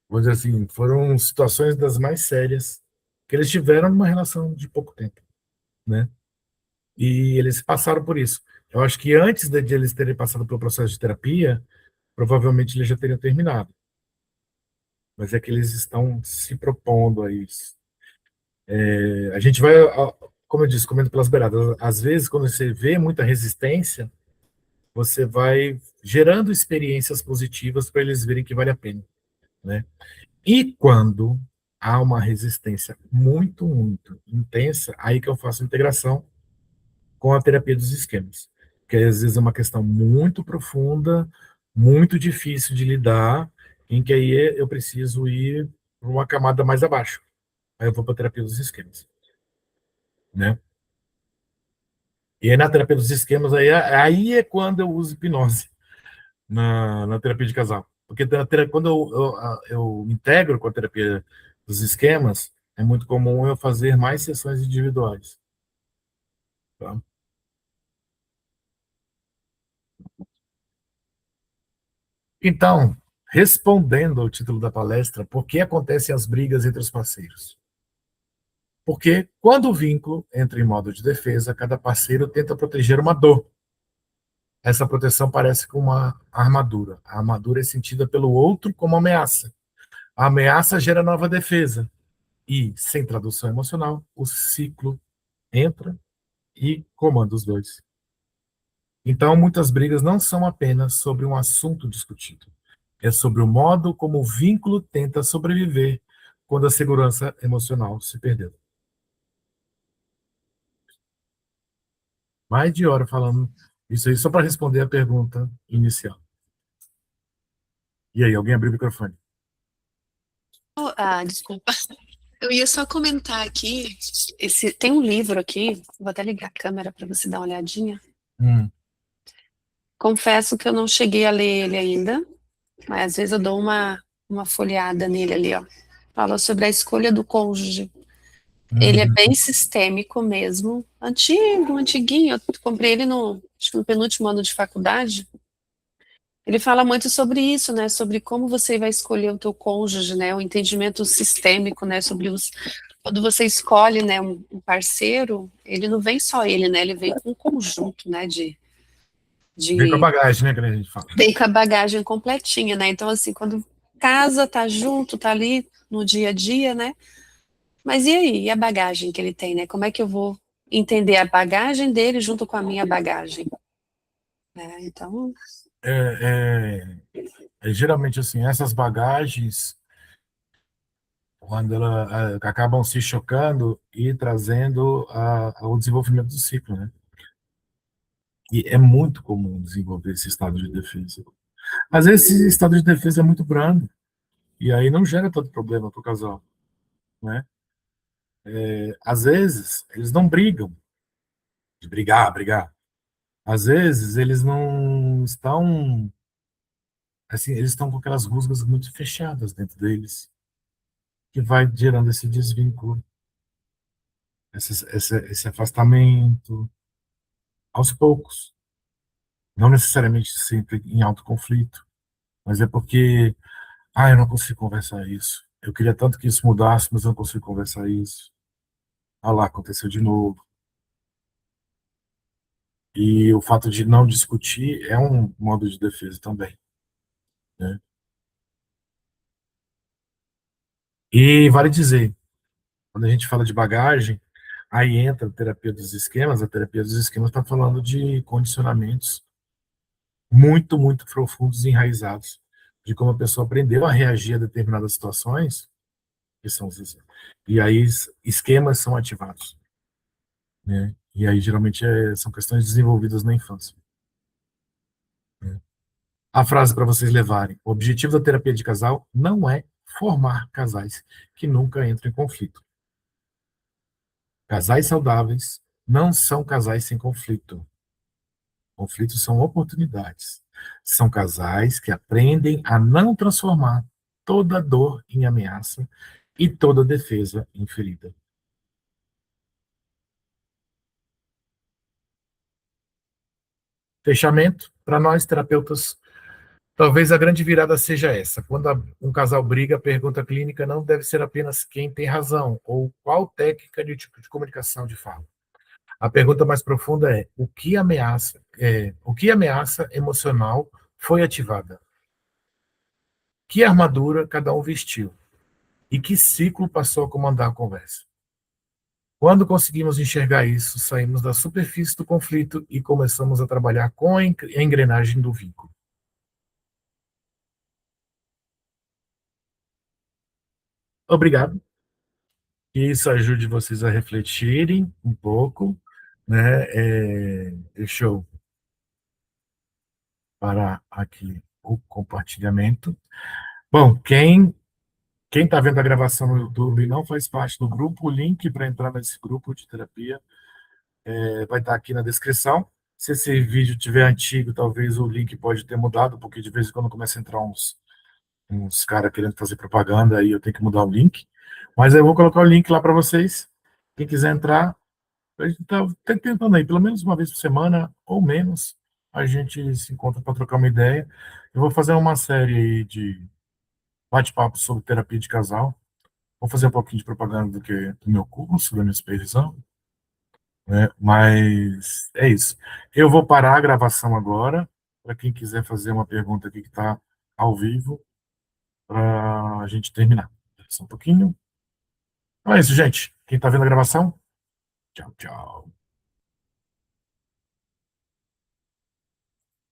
vou dizer assim, foram situações das mais sérias que eles tiveram numa relação de pouco tempo, né? E eles passaram por isso. Eu acho que antes de eles terem passado pelo processo de terapia, provavelmente eles já teriam terminado. Mas é que eles estão se propondo a isso. A gente vai, como eu disse, comendo pelas beiradas. Às vezes, quando você vê muita resistência, você vai gerando experiências positivas para eles verem que vale a pena, né? E quando há uma resistência muito intensa, aí que eu faço a integração com a terapia dos esquemas, que às vezes é uma questão muito profunda, muito difícil de lidar, em que aí eu preciso ir para uma camada mais abaixo. Aí eu vou para a terapia dos esquemas, né? E aí na terapia dos esquemas, aí é quando eu uso hipnose na terapia de casal. Porque quando eu integro com a terapia dos esquemas, é muito comum eu fazer mais sessões individuais. Tá? Então, respondendo ao título da palestra, por que acontecem as brigas entre os parceiros? Porque quando o vínculo entra em modo de defesa, cada parceiro tenta proteger uma dor. Essa proteção parece com uma armadura. A armadura é sentida pelo outro como ameaça. A ameaça gera nova defesa. E, sem tradução emocional, o ciclo entra e comanda os dois. Então, muitas brigas não são apenas sobre um assunto discutido. É sobre o modo como o vínculo tenta sobreviver quando a segurança emocional se perdeu. Mais de hora falando isso aí só para responder a pergunta inicial. E aí, alguém abriu o microfone? Desculpa. Eu ia só comentar aqui, tem um livro aqui, vou até ligar a câmera para você dar uma olhadinha. Confesso que eu não cheguei a ler ele ainda, mas às vezes eu dou uma folheada nele ali, ó. Fala sobre a escolha do cônjuge. Ele é bem sistêmico mesmo, antiguinho. Eu comprei ele acho que no penúltimo ano de faculdade. Ele fala muito sobre isso, né? Sobre como você vai escolher o teu cônjuge, né? O entendimento sistêmico, né? Quando você escolhe, né, um parceiro, ele não vem só ele, né? Ele vem com um conjunto, né? Vem com a bagagem, né, que a gente fala. Vem com a bagagem completinha, né? Então, assim, quando casa, tá junto, tá ali no dia a dia, né? Mas e aí? E a bagagem que ele tem, né? Como é que eu vou entender a bagagem dele junto com a minha bagagem? Então, geralmente, assim, essas bagagens, quando elas acabam se chocando e trazendo ao desenvolvimento do ciclo, né? E é muito comum desenvolver esse estado de defesa. Às vezes, esse estado de defesa é muito brando, e aí não gera tanto problema para o casal, né? Às vezes, eles não brigam, de brigar. Às vezes, eles não estão, assim, eles estão com aquelas rusgas muito fechadas dentro deles, que vai gerando esse desvínculo, esse afastamento, aos poucos. Não necessariamente sempre em alto conflito, mas é porque, eu não consigo conversar isso. Eu queria tanto que isso mudasse, mas eu não consigo conversar isso. Ah lá, aconteceu de novo. E o fato de não discutir é um modo de defesa também, né? E vale dizer, quando a gente fala de bagagem, aí entra a terapia dos esquemas está falando de condicionamentos muito, muito profundos e enraizados, de como a pessoa aprendeu a reagir a determinadas situações, que são e aí esquemas são ativados, né? E aí geralmente são questões desenvolvidas na infância, né? A frase para vocês levarem: o objetivo da terapia de casal não é formar casais que nunca entram em conflito. Casais saudáveis não são casais sem conflito. Conflitos são oportunidades. São casais que aprendem a não transformar toda dor em ameaça e toda defesa em ferida. Fechamento, para nós terapeutas, talvez a grande virada seja essa. Quando um casal briga, a pergunta clínica não deve ser apenas quem tem razão ou qual técnica de comunicação de fala. A pergunta mais profunda é: o que ameaça emocional foi ativada? Que armadura cada um vestiu? E que ciclo passou a comandar a conversa? Quando conseguimos enxergar isso, saímos da superfície do conflito e começamos a trabalhar com a engrenagem do vínculo. Obrigado. Que isso ajude vocês a refletirem um pouco, né? Deixa eu parar aqui o compartilhamento. Bom, quem está vendo a gravação no YouTube e não faz parte do grupo, o link para entrar nesse grupo de terapia vai estar aqui na descrição. Se esse vídeo tiver antigo, talvez o link pode ter mudado, porque de vez em quando começa a entrar uns caras querendo fazer propaganda, aí eu tenho que mudar o link. Mas eu vou colocar o link lá para vocês. Quem quiser entrar, a gente está tentando aí, pelo menos uma vez por semana, ou menos, a gente se encontra para trocar uma ideia. Eu vou fazer uma série aí de bate-papo sobre terapia de casal. Vou fazer um pouquinho de propaganda do meu curso, da minha supervisão, né? Mas é isso. Eu vou parar a gravação agora, para quem quiser fazer uma pergunta aqui que está ao vivo, para a gente terminar. Só um pouquinho. Então é isso, gente. Quem está vendo a gravação, tchau, tchau.